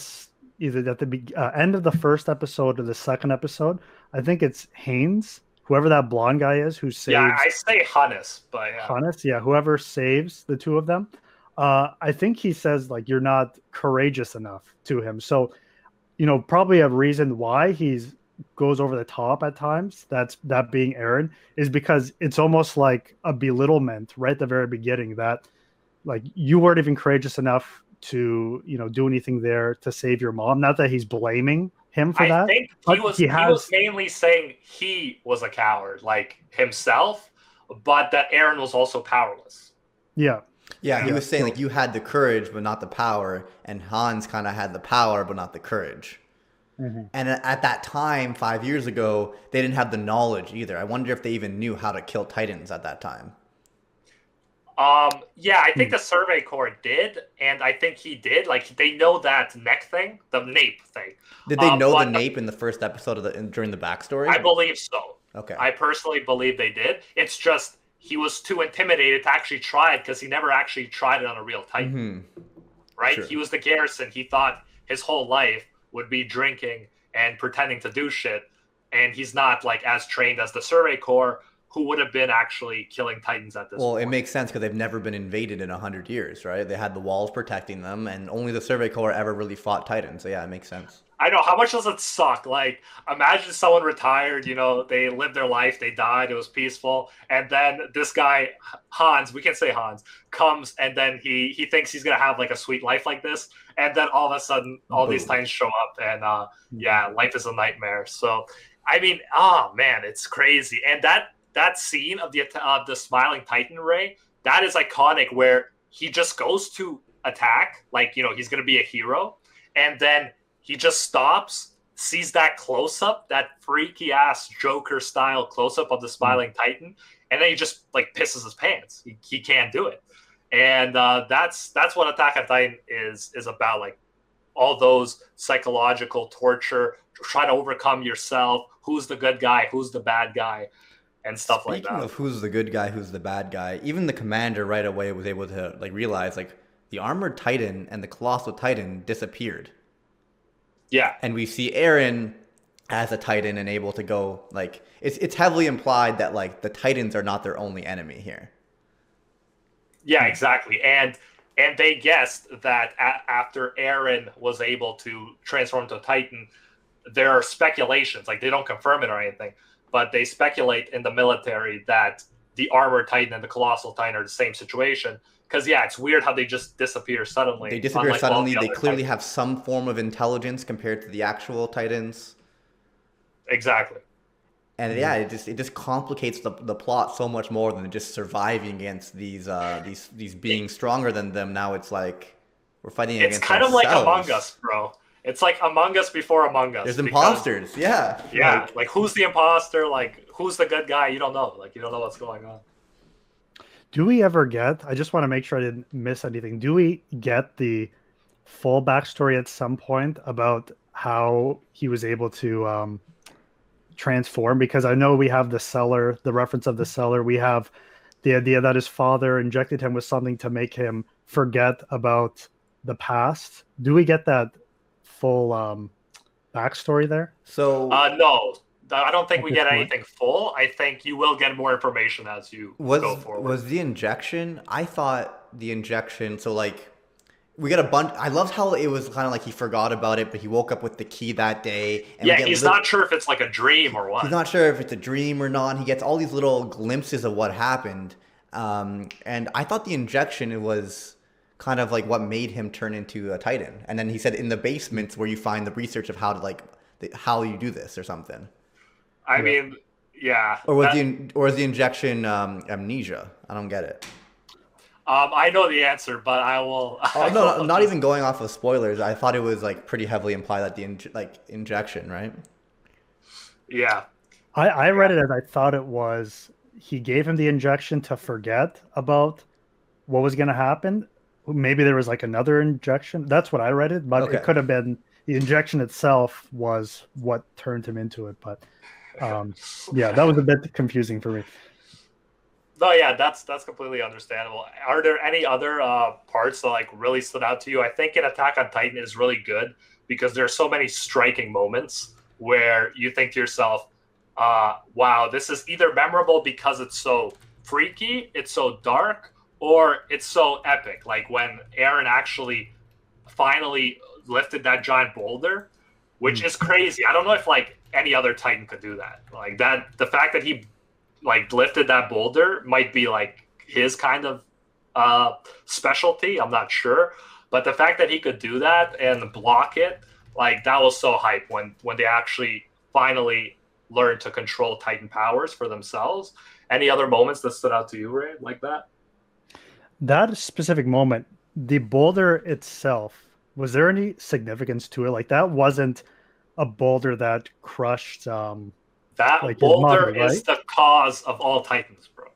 either at the end of the first episode or the second episode. I think it's Haynes whoever that blonde guy is who saves Yeah, I say Hannes, but yeah. Hannes, yeah, whoever saves the two of them. I think he says like you're not courageous enough to him. So, probably a reason why he's goes over the top at times, that being Aaron, is because it's almost like a belittlement right at the very beginning that like you weren't even courageous enough to do anything there to save your mom. Not that he's blaming him for I that, think but he was mainly saying he was a coward, like himself, but that Aaron was also powerless. yeah. Yeah, he Yeah, was saying so- like you had the courage but not the power, and Hans kind of had the power but not the courage. Mhm. And at that time, 5 years ago, they didn't have the knowledge either. I wonder if they even knew how to kill Titans at that time. Yeah, I think the Survey Corps did, and I think he did. Like they know that neck thing, the nape thing. Did they know the But nape in the first episode during the backstory? I believe so. Okay. I personally believe they did. It's just he was too intimidated to actually try it because he never actually tried it on a real Titan. Right? Sure. He was the Garrison. He thought his whole life would be drinking and pretending to do shit, and he's not like as trained as the Survey Corps, who would have been actually killing Titans at this Well, point. it makes sense because they've never been invaded in 100 years, right? They had the walls protecting them, and only the Survey Corps ever really fought Titans. So yeah, it makes sense. I know. How much does it suck? Like, imagine someone retired, they lived their life, they died, it was peaceful, and then this guy, Hans, we can say Hans, comes and then he thinks he's going to have like a sweet life like this, and then all of a sudden, all these Titans show up, and yeah, life is a nightmare. So, I mean, oh man, it's crazy. And that scene of the smiling Titan Ray, that is iconic where he just goes to attack, like, he's going to be a hero, and then he just stops, sees that close-up, that freaky-ass Joker-style close-up of the smiling Titan, and then he just, like, pisses his pants. He can't do it. And that's what Attack on Titan is about, like, all those psychological torture, try to overcome yourself, who's the good guy, who's the bad guy, and stuff like that. Speaking of who's the good guy, who's the bad guy, even the commander right away was able to, like, realize, like, the Armored Titan and the Colossal Titan disappeared. Yeah. And we see Aaron as a Titan and able to go, like, it's heavily implied that, like, the Titans are not their only enemy here. Yeah, exactly. And they guessed that after Aaron was able to transform into a Titan, there are speculations, like they don't confirm it or anything, but they speculate in the military that the Armored Titan and the Colossal Titan are the same situation. Because, yeah, it's weird how they just disappear suddenly. They disappear suddenly. They clearly have some form of intelligence compared to the actual Titans. Exactly. And yeah, it just complicates the plot so much more than just surviving against these beings stronger than them. Now it's like we're fighting against It's kind of ourselves. like Among Us, bro. It's like Among Us before Among Us. There's imposters, yeah. Yeah, like who's the imposter? Like who's the good guy? You don't know. Like you don't know what's going on. Do we ever get, I just want to make sure I didn't miss anything. Do we get the full backstory at some point about how he was able to transform? Because I know we have the cellar, the reference of the cellar. We have the idea that his father injected him with something to make him forget about the past. Do we get that full backstory there? So no. I don't think we get anything full. I think you will get more information as you go forward. Was the injection? I thought the injection. So like, we got a bunch. I loved how it was kind of like he forgot about it, but he woke up with the key that day. And yeah, he's not sure if it's like a dream or what. He's not sure if it's a dream or not. He gets all these little glimpses of what happened, and I thought the injection it was kind of like what made him turn into a Titan. And then he said in the basements where you find the research of how to how you do this or something. I mean, yeah. Or was the injection amnesia? I don't get it. I know the answer, but I will. Oh no, not even going off of spoilers. I thought it was like pretty heavily implied that the injection, right? Yeah. I read it as I thought it was he gave him the injection to forget about what was going to happen. Maybe there was like another injection. That's what I read it, but Okay. It could have been the injection itself was what turned him into it. But yeah, that was a bit confusing for me. No, yeah, that's completely understandable. Are there any other parts that like really stood out to you? I think in Attack on Titan is really good because there are so many striking moments where you think to yourself, Wow, this is either memorable because it's so freaky, it's so dark, or it's so epic. Like when Aaron actually finally lifted that giant boulder, which Mm. is crazy. I don't know if like any other Titan could do that. Like that, the fact that he like lifted that boulder might be like his kind of specialty. I'm not sure, but the fact that he could do that and block it, like that was so hype when they actually finally learned to control Titan powers for themselves. Any other moments that stood out to you, Ray, like that? That specific moment, the boulder itself, was there any significance to it? Like that wasn't a boulder that crushed That like his mother, boulder is right? the cause of all Titans, bro.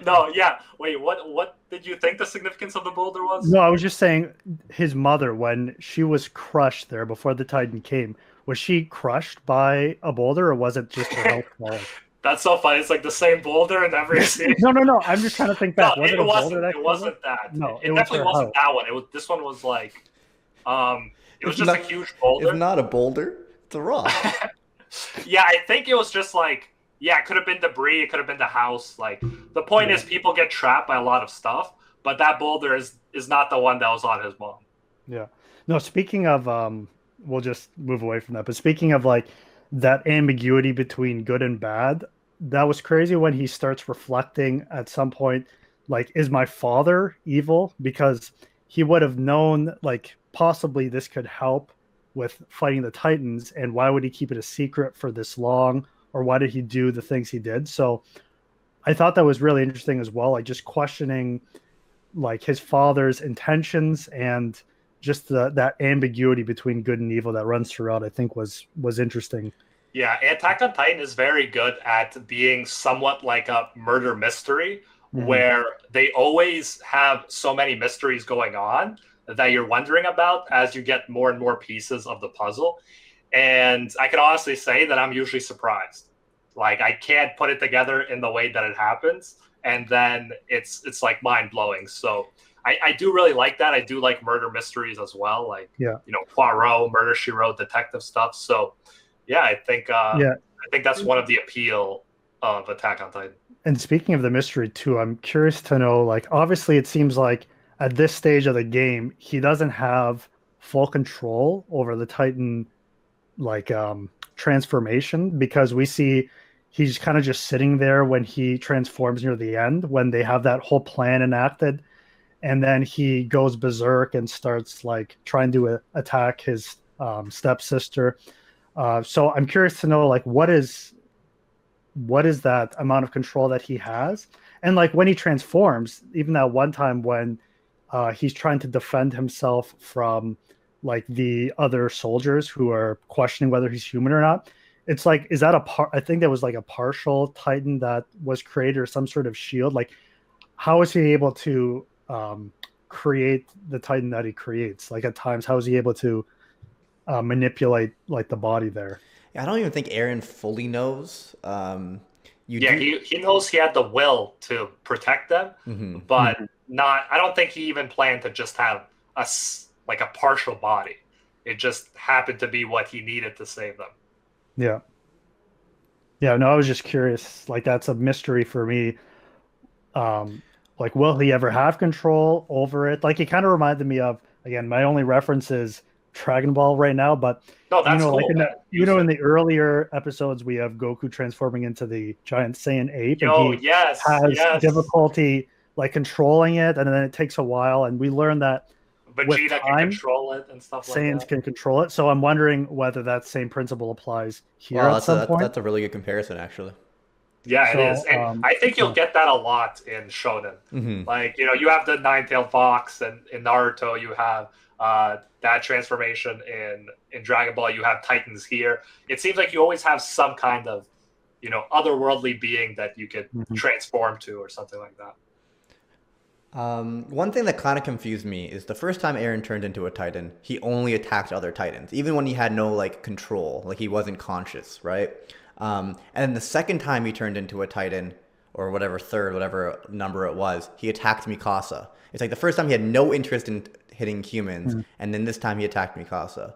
No, yeah. Wait, what did you think the significance of the boulder was? No, I was just saying his mother, when she was crushed there before the Titan came, was she crushed by a boulder or was it just her health falling? That's so funny. It's like the same boulder in every scene. No, no, no. I'm just trying to think No, back. Was it it a boulder wasn't. that It killed her? wasn't that. No, it It was definitely her wasn't health. that one. It was this one was like it was It's just a not. huge It's boulder. not a boulder. It's a rock. Yeah, I think it was just like yeah, it could have been debris, it could have been the house. Like the point Yeah, is people get trapped by a lot of stuff, but that boulder is not the one that was on his mom. yeah. No, speaking of we'll just move away from that. But speaking of like that ambiguity between good and bad, that was crazy when he starts reflecting at some point, like, is my father evil? Because he would have known like possibly this could help with fighting the Titans, and why would he keep it a secret for this long? Or why did he do the things he did? So I thought that was really interesting as well, like just questioning like his father's intentions and just that ambiguity between good and evil that runs throughout. I think was interesting. Yeah, Attack on Titan is very good at being somewhat like a murder mystery Hmm. where they always have so many mysteries going on that you're wondering about as you get more and more pieces of the puzzle. And I can honestly say that I'm usually surprised. Like I can't put it together in the way that it happens, and then it's like mind blowing. So I do really like that. I do like murder mysteries as well, like Yeah, Poirot, Murder She Wrote, detective stuff. So yeah, yeah. I think that's one of the appeal of Attack on Titan. And speaking of the mystery too, I'm curious to know. Like, obviously, it seems like at this stage of the game, he doesn't have full control over the Titan like transformation because we see he's kind of just sitting there when he transforms near the end when they have that whole plan enacted, and then he goes berserk and starts like trying to attack his stepsister. So I'm curious to know like what is that amount of control that he has, and like when he transforms, even that one time when he's trying to defend himself from like the other soldiers who are questioning whether he's human or not. It's like, is that a part? I think that was like a partial Titan that was created or some sort of shield. Like, how is he able to create the Titan that he creates? Like at times, how is he able to manipulate like the body there? Yeah, I don't even think Aaron fully knows. You Yeah, do. he knows he had the will to protect them, Hmm. but Mhm. not. I don't think he even planned to just have like a partial body. It just happened to be what he needed to save them. Yeah. Yeah, no, I was just curious. Like that's a mystery for me. Um, like, will he ever have control over it? Like, it kind of reminded me of, again, my only reference is Dragon Ball right now, but No, that's like cool, in man. Use in it. the earlier episodes, we have Goku transforming into the giant Saiyan ape, and Yo, he yes, has yes. difficulty like controlling it, and then it takes a while, and we learn that with Vegeta can time, control it and stuff like Saiyans that. can control it. So I'm wondering whether that same principle applies here Wow, at some point. that's a really good comparison, actually. Yeah, it is. So, And I think you'll yeah. get that a lot in Shonen. Hmm. Like, you have the nine-tailed fox, and in Naruto, you have that transformation. In Dragon Ball, you have Titans here. It seems like you always have some kind of, otherworldly being that you could Mhm. transform to or something like that. One thing that kind of confused me is the first time Aaron turned into a Titan, he only attacked other Titans, even when he had no like control, like he wasn't conscious, right? And then the second time he turned into a Titan, or whatever third, whatever number it was, he attacked Mikasa. It's like the first time he had no interest in hitting humans, Mhm. and then this time he attacked Mikasa.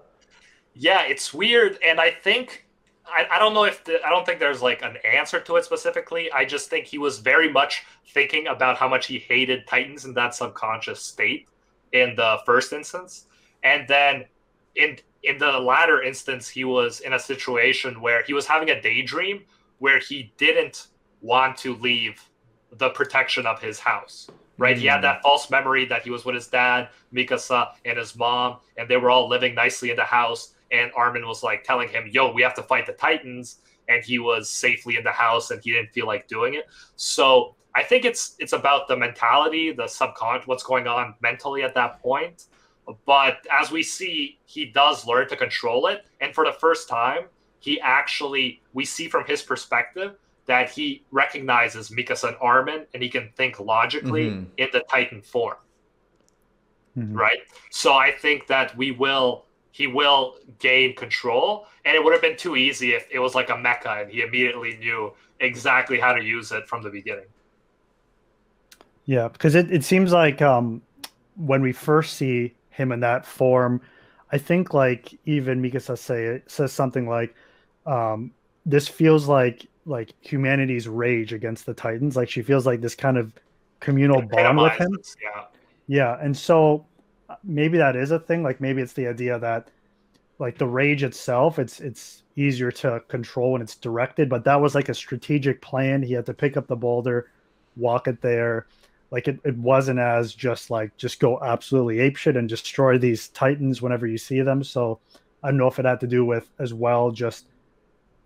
Yeah, it's weird, and I think I don't know if I don't think there's like an answer to it specifically. I just think he was very much thinking about how much he hated Titans in that subconscious state in the first instance, and then in the latter instance, he was in a situation where he was having a daydream where he didn't want to leave the protection of his house. Right, he had that false memory that he was with his dad, Mikasa, and his mom, and they were all living nicely in the house. And Armin was like telling him, "Yo, we have to fight the Titans," and he was safely in the house, and he didn't feel like doing it. So I think it's about the mentality, the subconscious, what's going on mentally at that point. But as we see, he does learn to control it, and for the first time, we see from his perspective that he recognizes Mikasa and Armin, and he can think logically in the Titan form, right? So I think that he will gain control, and it would have been too easy if it was like a mecha and he immediately knew exactly how to use it from the beginning. Yeah, because it seems like when we first see him in that form, I think like even Mikasa says something like, "This feels like humanity's rage against the Titans." Like she feels like this kind of communal bond with him. Yeah, yeah, and so maybe that is a thing. Like maybe it's the idea that like the rage itself, it's easier to control when it's directed, but that was like a strategic plan. He had to pick up the boulder, walk it there. Like it wasn't as just go absolutely apeshit and destroy these Titans whenever you see them. So I don't know if it had to do with as well just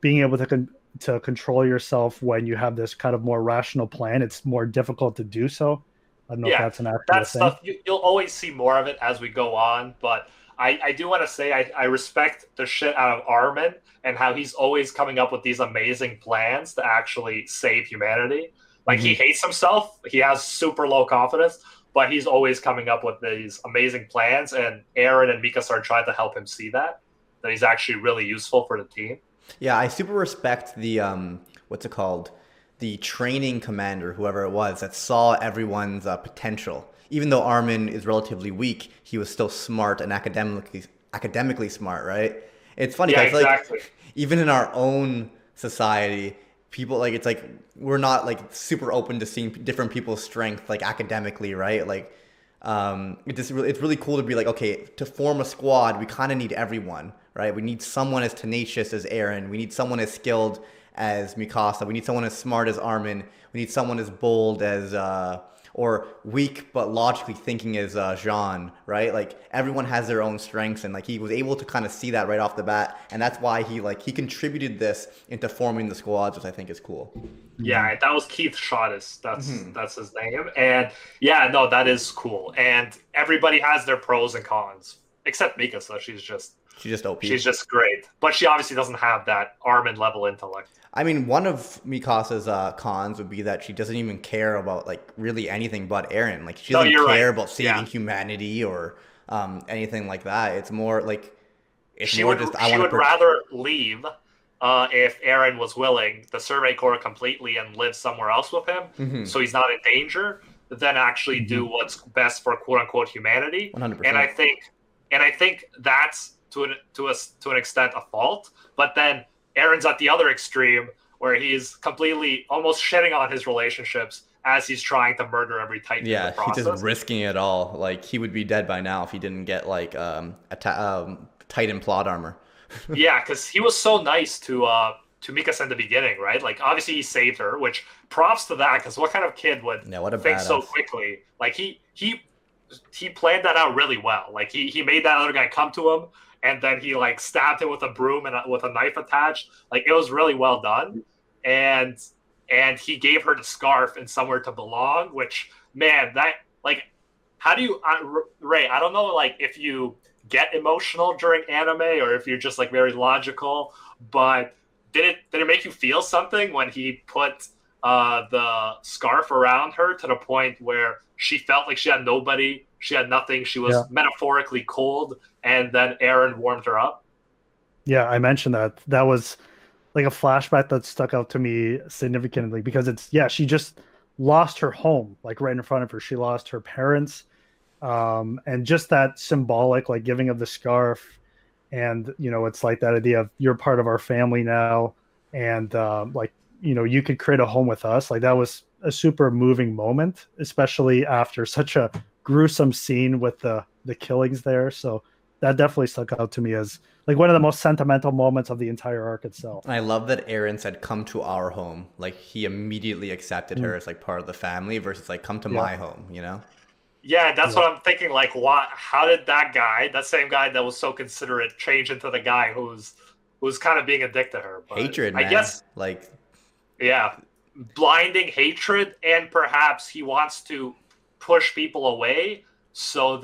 being able to control yourself when you have this kind of more rational plan. It's more difficult to do so. I don't know if that's an actual thing. Stuff you'll always see more of it as we go on, but I do want to say I respect the shit out of Armin and how he's always coming up with these amazing plans to actually save humanity. Like he hates himself, he has super low confidence, but he's always coming up with these amazing plans, and Eren and Mikasa are trying to help him see that he's actually really useful for the team. Yeah, I super respect the what's it called? The training commander, whoever it was, that saw everyone's potential. Even though Armin is relatively weak, he was still smart and academically smart, right? It's funny. Yeah, I feel exactly. like even in our own society, people like it's like we're not like super open to seeing different people's strength like academically, right? Like it's really cool to be like, okay, to form a squad, we kind of need everyone, right? We need someone as tenacious as Eren. We need someone as skilled as Mikasa. We need someone as smart as Armin. We need someone as bold as or weak but logically thinking as Jean, right? Like everyone has their own strengths, and like he was able to kind of see that right off the bat, and that's why he contributed this into forming the squads, which I think is cool. Yeah, that was Keith Shottis. That's his name, and yeah, no, that is cool. And everybody has their pros and cons, except Mikasa. She's just OP. She's just great, but she obviously doesn't have that Armin level intellect. I mean, one of Mikasa's cons would be that she doesn't even care about like really anything but Eren. Like she doesn't care about saving humanity or anything like that. It's more like she would rather leave if Eren was willing the Survey Corps completely and live somewhere else with him, so he's not in danger, than actually do what's best for quote unquote humanity. 100%. And I think that's to an extent a fault. But then Eren's at the other extreme where he's completely almost shedding on his relationships as he's trying to murder every Titan in the process. He's just risking it all. Like he would be dead by now if he didn't get like Titan plot armor. Yeah, because he was so nice to Mikasa in the beginning, right? Like obviously he saved her, which props to that, because what kind of kid would think so quickly? Like he planned that out really well. Like he made that other guy come to him, and then he like stabbed him with a broom and with a knife attached. Like it was really well done. And he gave her the scarf and somewhere to belong, which, man, that like, how do you, Ray, I don't know, like if you get emotional during anime or if you're just like very logical, but did it make you feel something when he put the scarf around her to the point where she felt like she had nobody, she had nothing, she was metaphorically cold, and then Eren warmed her up? Yeah, I mentioned that. That was like a flashback that stuck out to me significantly, because she just lost her home, like right in front of her. She lost her parents, and just that symbolic like giving of the scarf and it's like that idea of you're part of our family now, and like you could create a home with us. Like that was a super moving moment, especially after such a gruesome scene with the killings there. So that definitely stuck out to me as like one of the most sentimental moments of the entire arc itself. I love that Aaron said, "Come to our home." Like he immediately accepted her as like part of the family versus like, "Come to Yeah. my home," you know? Yeah, that's Yeah. what I'm thinking. Like, what? How did that same guy that was so considerate, change into the guy who's kind of being a dick to her? But Hatred, I man. guess, Like, yeah, blinding hatred, and perhaps he wants to push people away so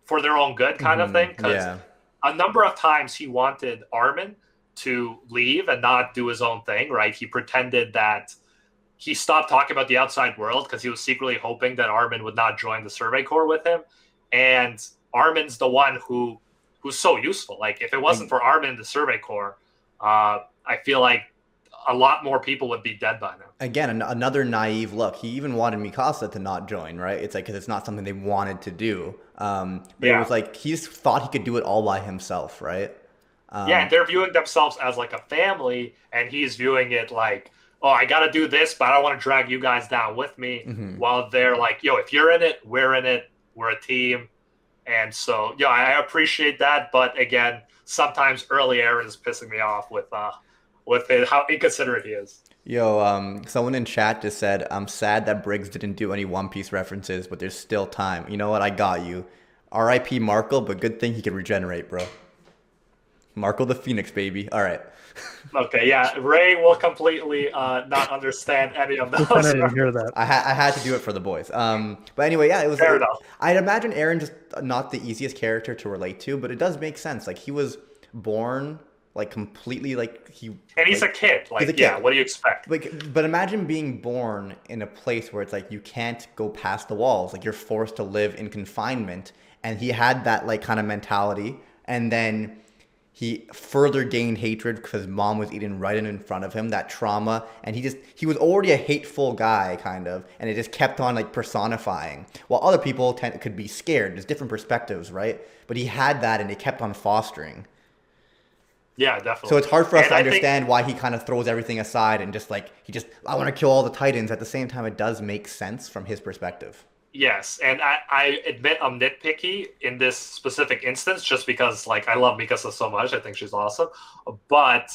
for their own good, kind of thing. Because yeah. a number of times he wanted Armin to leave and not do his own thing. Right? He pretended that he stopped talking about the outside world because he was secretly hoping that Armin would not join the Survey Corps with him. And Armin's the one who's so useful. Like if it wasn't for Armin in the Survey Corps, I feel like a lot more people would be dead by now. Again, another naive look. He even wanted Mikasa to not join, right? It's like because it's not something they wanted to do. But it was like he just thought he could do it all by himself, right? Yeah, and they're viewing themselves as like a family, and he's viewing it like, oh, I got to do this, but I don't want to drag you guys down with me. While they're like, yo, if you're in it, we're in it. We're a team. And so, yeah, I appreciate that. But again, sometimes early Aaron is pissing me off with how inconsiderate he is. Yo, someone in chat just said, "I'm sad that Briggs didn't do any One Piece references, but there's still time." You know what? I got you. R.I.P. Marco, but good thing he could regenerate, bro. Marco the Phoenix, baby. All right. Okay, yeah, Ray will completely not understand any of those. I didn't hear that. I had to do it for the boys. But anyway, yeah, it was. Fair enough. I'd imagine Aaron just not the easiest character to relate to, but it does make sense. Like he was born like completely like he. And he's like, a kid. Like, he's a kid. yeah, what do you expect? Like, but imagine being born in a place where it's like you can't go past the walls. Like you're forced to live in confinement, and he had that like kind of mentality, and then he further gained hatred because mom was eating right in front of him, that trauma. And he was already a hateful guy, kind of. And it just kept on like personifying. While other people could be scared. There's different perspectives, right? But he had that and it kept on fostering. Yeah, definitely. So it's hard for us to understand why he kind of throws everything aside and just like, I want to kill all the Titans. At the same time, it does make sense from his perspective. Yes, and I admit I'm nitpicky in this specific instance just because, like, I love Mikasa so much. I think she's awesome. But,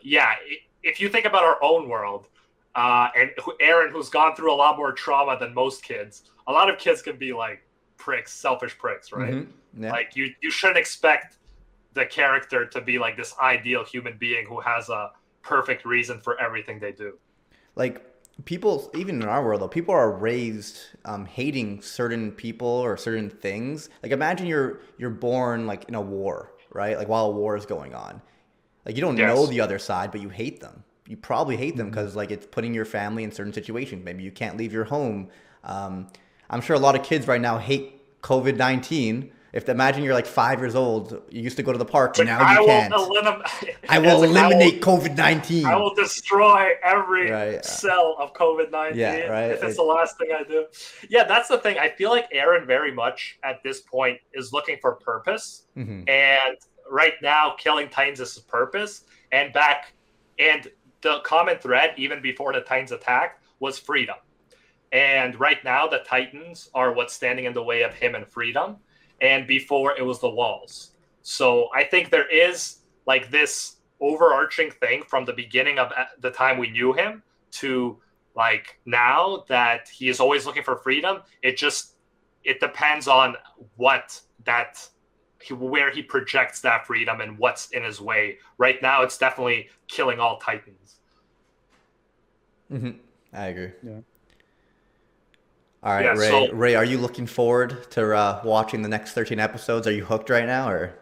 yeah, if you think about our own world, and Aaron, who's gone through a lot more trauma than most kids, a lot of kids can be, like, pricks, selfish pricks, right? Mm-hmm. Yeah. Like, you shouldn't expect the character to be, like, this ideal human being who has a perfect reason for everything they do. Like, people, even in our world, though, people are raised hating certain people or certain things. Like, imagine you're born like in a war, right? Like while a war is going on, like you don't know the other side, but you hate them. You probably hate them because like it's putting your family in certain situations. Maybe you can't leave your home. I'm sure a lot of kids right now hate COVID-19. Imagine you're like 5 years old, you used to go to the park, but now you can't. I will eliminate COVID-19. I will destroy every cell of COVID-19 if it's the last thing I do. Yeah, that's the thing. I feel like Aaron very much at this point is looking for purpose. Mm-hmm. And right now, killing Titans is his purpose. And the common thread, even before the Titans attacked, was freedom. And right now, the Titans are what's standing in the way of him and freedom. And before it was the walls. So I think there is like this overarching thing from the beginning of the time we knew him to like now that he is always looking for freedom. It depends on where he projects that freedom and what's in his way. Right now, it's definitely killing all Titans. Mm-hmm. I agree. Yeah. All right, yeah, Ray, are you looking forward to watching the next 13 episodes? Are you hooked right now, or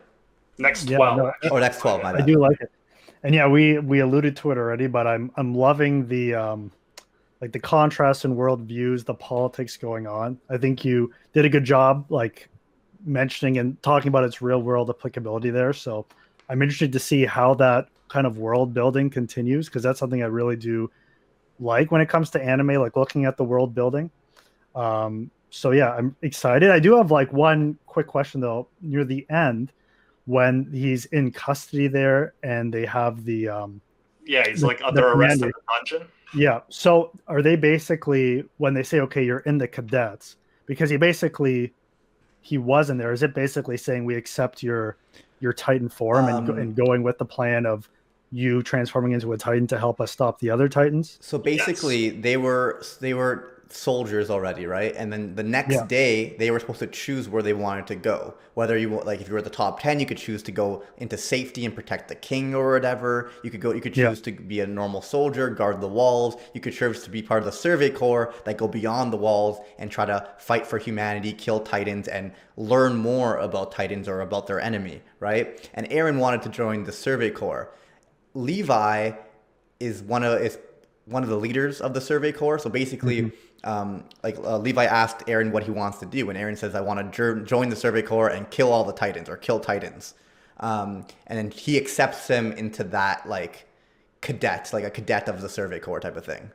next 12? Yeah, next 12. My bad. I do like it, and yeah, we alluded to it already, but I'm loving the like the contrast in worldviews, the politics going on. I think you did a good job, like mentioning and talking about its real world applicability there. So I'm interested to see how that kind of world building continues because that's something I really do like when it comes to anime, like looking at the world building. So yeah, I'm excited. I do have like one quick question though. Near the end, when he's in custody there and they have Yeah, he's like the under arrest in commander. the dungeon. Yeah. So are they basically, when they say, okay, you're in the cadets, because he wasn't there, is it basically saying we accept your Titan form and going with the plan of you transforming into a Titan to help us stop the other Titans? So Yes. basically, they were soldiers already, right? And then the next Yeah. day, they were supposed to choose where they wanted to go. Whether like if you were at the top 10, you could choose to go into safety and protect the king or whatever. You could Yeah. choose to be a normal soldier, guard the walls. You could choose to be part of the Survey Corps that go beyond the walls and try to fight for humanity, kill Titans, and learn more about Titans or about their enemy, right? And Aaron wanted to join the Survey Corps. Levi is one of the leaders of the Survey Corps. So Mhm. basically, Levi asked Aaron what he wants to do, and Aaron says, "I want to join the Survey Corps and kill all the Titans or kill Titans." And then he accepts him into that like cadet, like a cadet of the Survey Corps type of thing.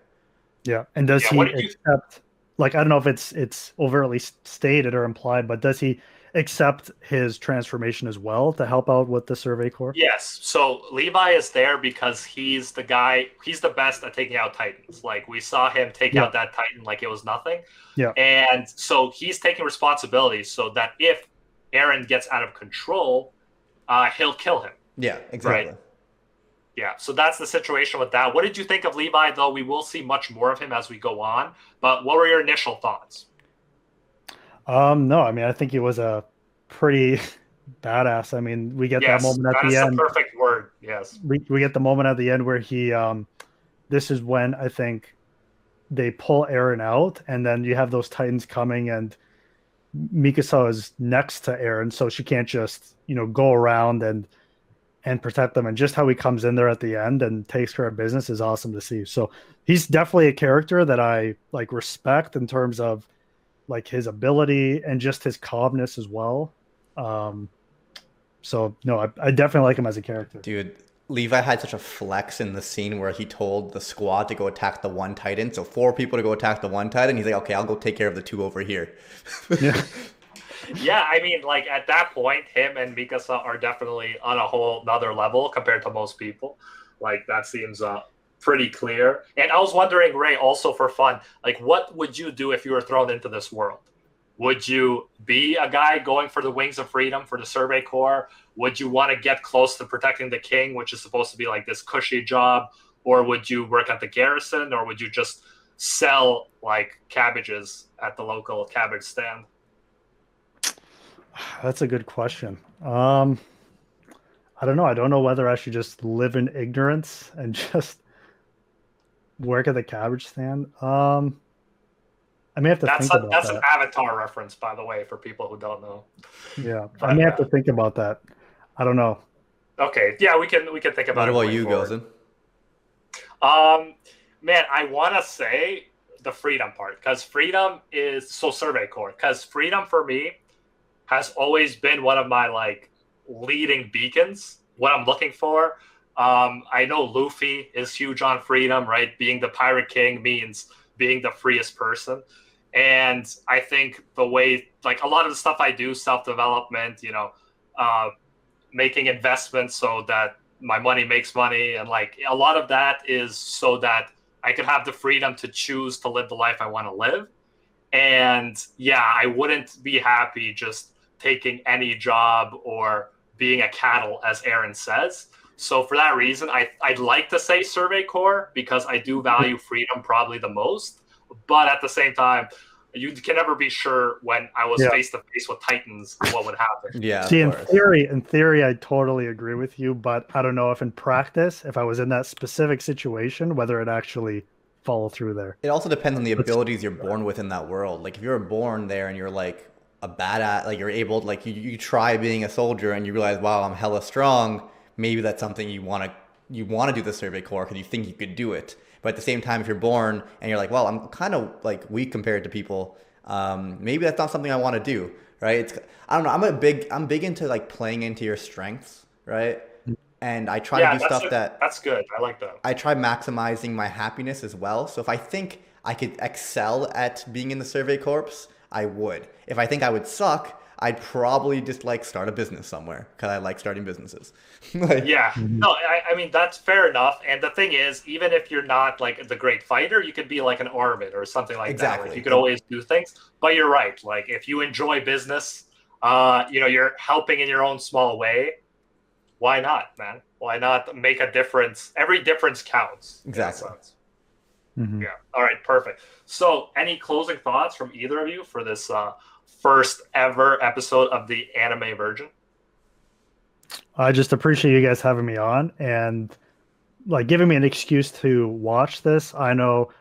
Yeah. And does Yeah. What he did you? accept, like, I don't know if it's overtly stated or implied, but does he accept his transformation as well to help out with the Survey Corps? Yes. So Levi is there because he's the guy. He's the best at taking out Titans. Like we saw him take Yeah. out that Titan like it was nothing. Yeah. And so he's taking responsibility so that if Aaron gets out of control, he'll kill him. Yeah, Right. exactly. Yeah. So that's the situation with that. What did you think of Levi, though? We will see much more of him as we go on. But what were your initial thoughts? No, I mean, I think he was a pretty badass. I mean, we get that Yes, moment at that the is the end. perfect word. Yes. We get the moment at the end where he this is when I think they pull Aaron out, and then you have those Titans coming, and Mikasa is next to Aaron, so she can't just, go around and protect them. And just how he comes in there at the end and takes care of business is awesome to see. So he's definitely a character that I like respect in terms of like his ability and just his calmness as well. Um, so no, I definitely like him as a character. Dude, Levi had such a flex in the scene where he told the squad to go attack the one Titan. So four people to go attack the one Titan. He's like, okay, I'll go take care of the two over here. Yeah. Yeah, I mean, like at that point, him and Mikasa are definitely on a whole another level compared to most people. Like that seems pretty clear. And I was wondering, Ray, also for fun, like what would you do if you were thrown into this world? Would you be a guy going for the wings of freedom for the Survey Corps? Would you want to get close to protecting the king, which is supposed to be like this cushy job? Or would you work at the garrison? Or would you just sell like cabbages at the local cabbage stand? That's a good question. I don't know. I don't know whether I should just live in ignorance and just work at the cabbage stand. I may have to think about That's an that. Avatar reference, by the way, for people who don't know. Yeah, I But may have to think about that. I don't know. okay, yeah, we can think What about it about going you, forward. Gozen? Um, man, I want to say the freedom part because freedom is so Survey Corps because freedom for me has always been one of my like leading beacons. What I'm looking for. I know Luffy is huge on freedom, right? Being the pirate king means being the freest person. And I think the way, like a lot of the stuff I do, self development, uh, making investments so that my money makes money, and like a lot of that is so that I could have the freedom to choose to live the life I want to live. And yeah, I wouldn't be happy just taking any job or being a cattle, as Aaron says. So for that reason, I'd like to say Survey Corps because I do value freedom probably the most. But at the same time, you can never be sure when I was Yeah. face to face with Titans what would happen. Yeah, See, of course. in theory, I totally agree with you, but I don't know if in practice, if I was in that specific situation, whether it actually follow through there. It also depends on the Let's- abilities you're born with in that world. Like if you're born there and you're like a badass, like you're able to, like you try being a soldier and you realize, wow, I'm hella strong. Maybe that's something you want to do the Survey Corps because you think you could do it. But at the same time, if you're born and you're like, well, I'm kind of like weak compared to people, maybe that's not something I want to do, right? I don't know. I'm big into like playing into your strengths, right? And I try to Yeah, do stuff that that's good. I like that. I try maximizing my happiness as well. So if I think I could excel at being in the Survey Corps, I would. If I think I would suck, I'd probably just like start a business somewhere because I like starting businesses. Like, Yeah, Mhm. no, I mean that's fair enough. And the thing is, even if you're not like the great fighter, you could be like an Armin or something like that. Like you exactly. could always do things. But you're right. Like if you enjoy business, you're helping in your own small way. Why not, man? Why not make a difference? Every difference counts in a Exactly. sense. Mhm. Yeah. All right. Perfect. So, any closing thoughts from either of you for this first ever episode of the anime version? I just appreciate you guys having me on and like giving me an excuse to watch this. I know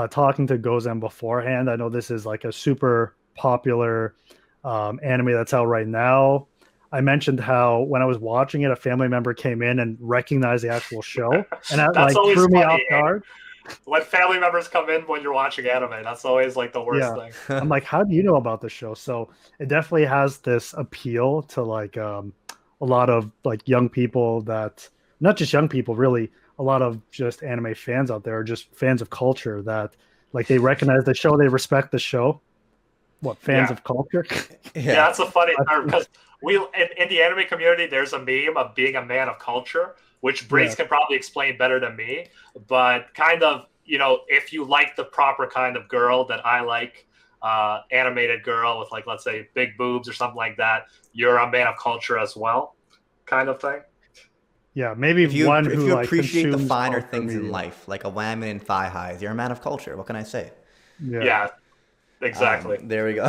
talking to Gozen beforehand, I know this is like a super popular anime that's out right now. I mentioned how when I was watching it, a family member came in and recognized the actual show, and that That's like always threw me off funny. guard. When family members come in when you're watching anime, that's always like the worst Yeah, thing. I'm like, how do you know about the show? So it definitely has this appeal to like a lot of like young people that not just young people, really a lot of just anime fans out there are just fans of culture that like they recognize the show, they respect the show. What fans Yeah. of culture? Yeah, Yeah. that's a funny term because in the anime community, there's a meme of being a man of culture, which Yeah, Briggs can probably explain better than me. But kind of, if you like the proper kind of girl that I like, animated girl with like, let's say, big boobs or something like that, you're a man of culture as well, kind of thing. yeah, maybe If you one if who you like appreciate the consumes finer culture things in media. life, like a whammon and thigh highs, you're a man of culture. What can I say? Yeah, Yeah, exactly. There we go.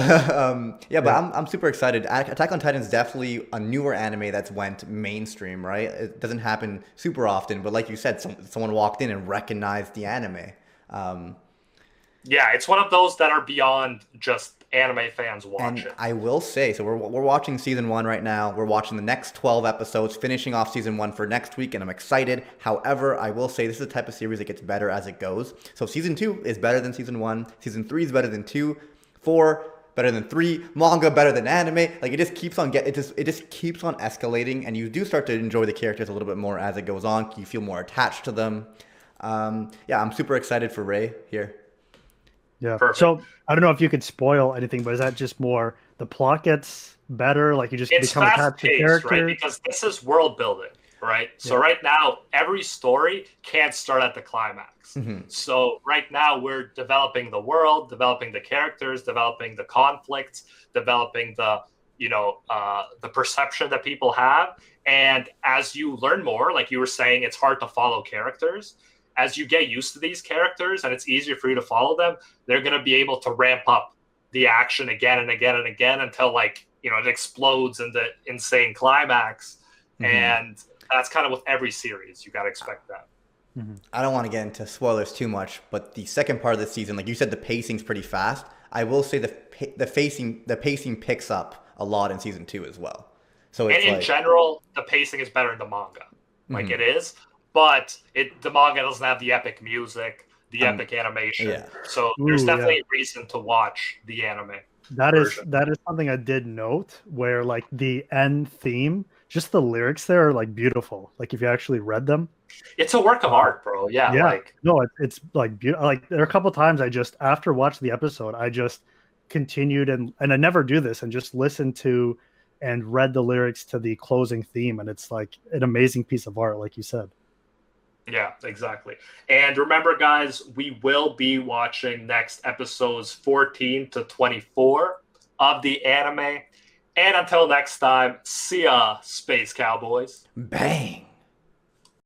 Yeah, but yeah. I'm super excited. Attack on Titan is definitely a newer anime that's went mainstream, right? It doesn't happen super often, but like you said, someone walked in and recognized the anime. Um, Yeah, it's one of those that are beyond just anime fans and watching. I will say, so we're watching season one right now. We're watching the next 12 episodes, finishing off season one for next week, and I'm excited. However, I will say this is the type of series that gets better as it goes. So season two is better than season one. Season three is better than two. Four better than three. Manga better than anime. Like it just keeps on it just keeps on escalating, and you do start to enjoy the characters a little bit more as it goes on. You feel more attached to them. Yeah, I'm super excited for Ray here. Yeah. Perfect. So I don't know if you could spoil anything, but is that just more the plot gets better, like you just It's become fast attached to paced, right? characters? Because this is world building, right? So Yeah. right now, every story can't start at the climax. Hmm. So right now, we're developing the world, developing the characters, developing the conflicts, developing the perception that people have. And as you learn more, like you were saying, it's hard to follow characters. As you get used to these characters and it's easier for you to follow them, they're going to be able to ramp up the action again and again and again until it explodes in the insane climax. Hmm. And that's kind of with every series. You got to expect that. Mhm. I don't want to get into spoilers too much, but the second part of the season, like you said, the pacing's pretty fast. I will say the pacing picks up a lot in season two as well. So And it's in like, general, the pacing is better in the manga. Like it mhm. is, but the manga doesn't have the epic music, the um, epic animation. yeah, So there's Ooh, yeah. definitely a reason to watch the anime That is version. that is something I did note where like the end theme, just the lyrics there are like beautiful. Like if you actually read them. It's a work of Uh, art, bro. Yeah, yeah. like No, it's like beautiful. Like there are a couple times I just after watching the episode, I just continued and I never do this and just listened to and read the lyrics to the closing theme and it's like an amazing piece of art, like you said. yeah, exactly. And remember, guys, we will be watching next episodes 14 to 24 of the anime. And until next time, see ya, Space Cowboys. bang.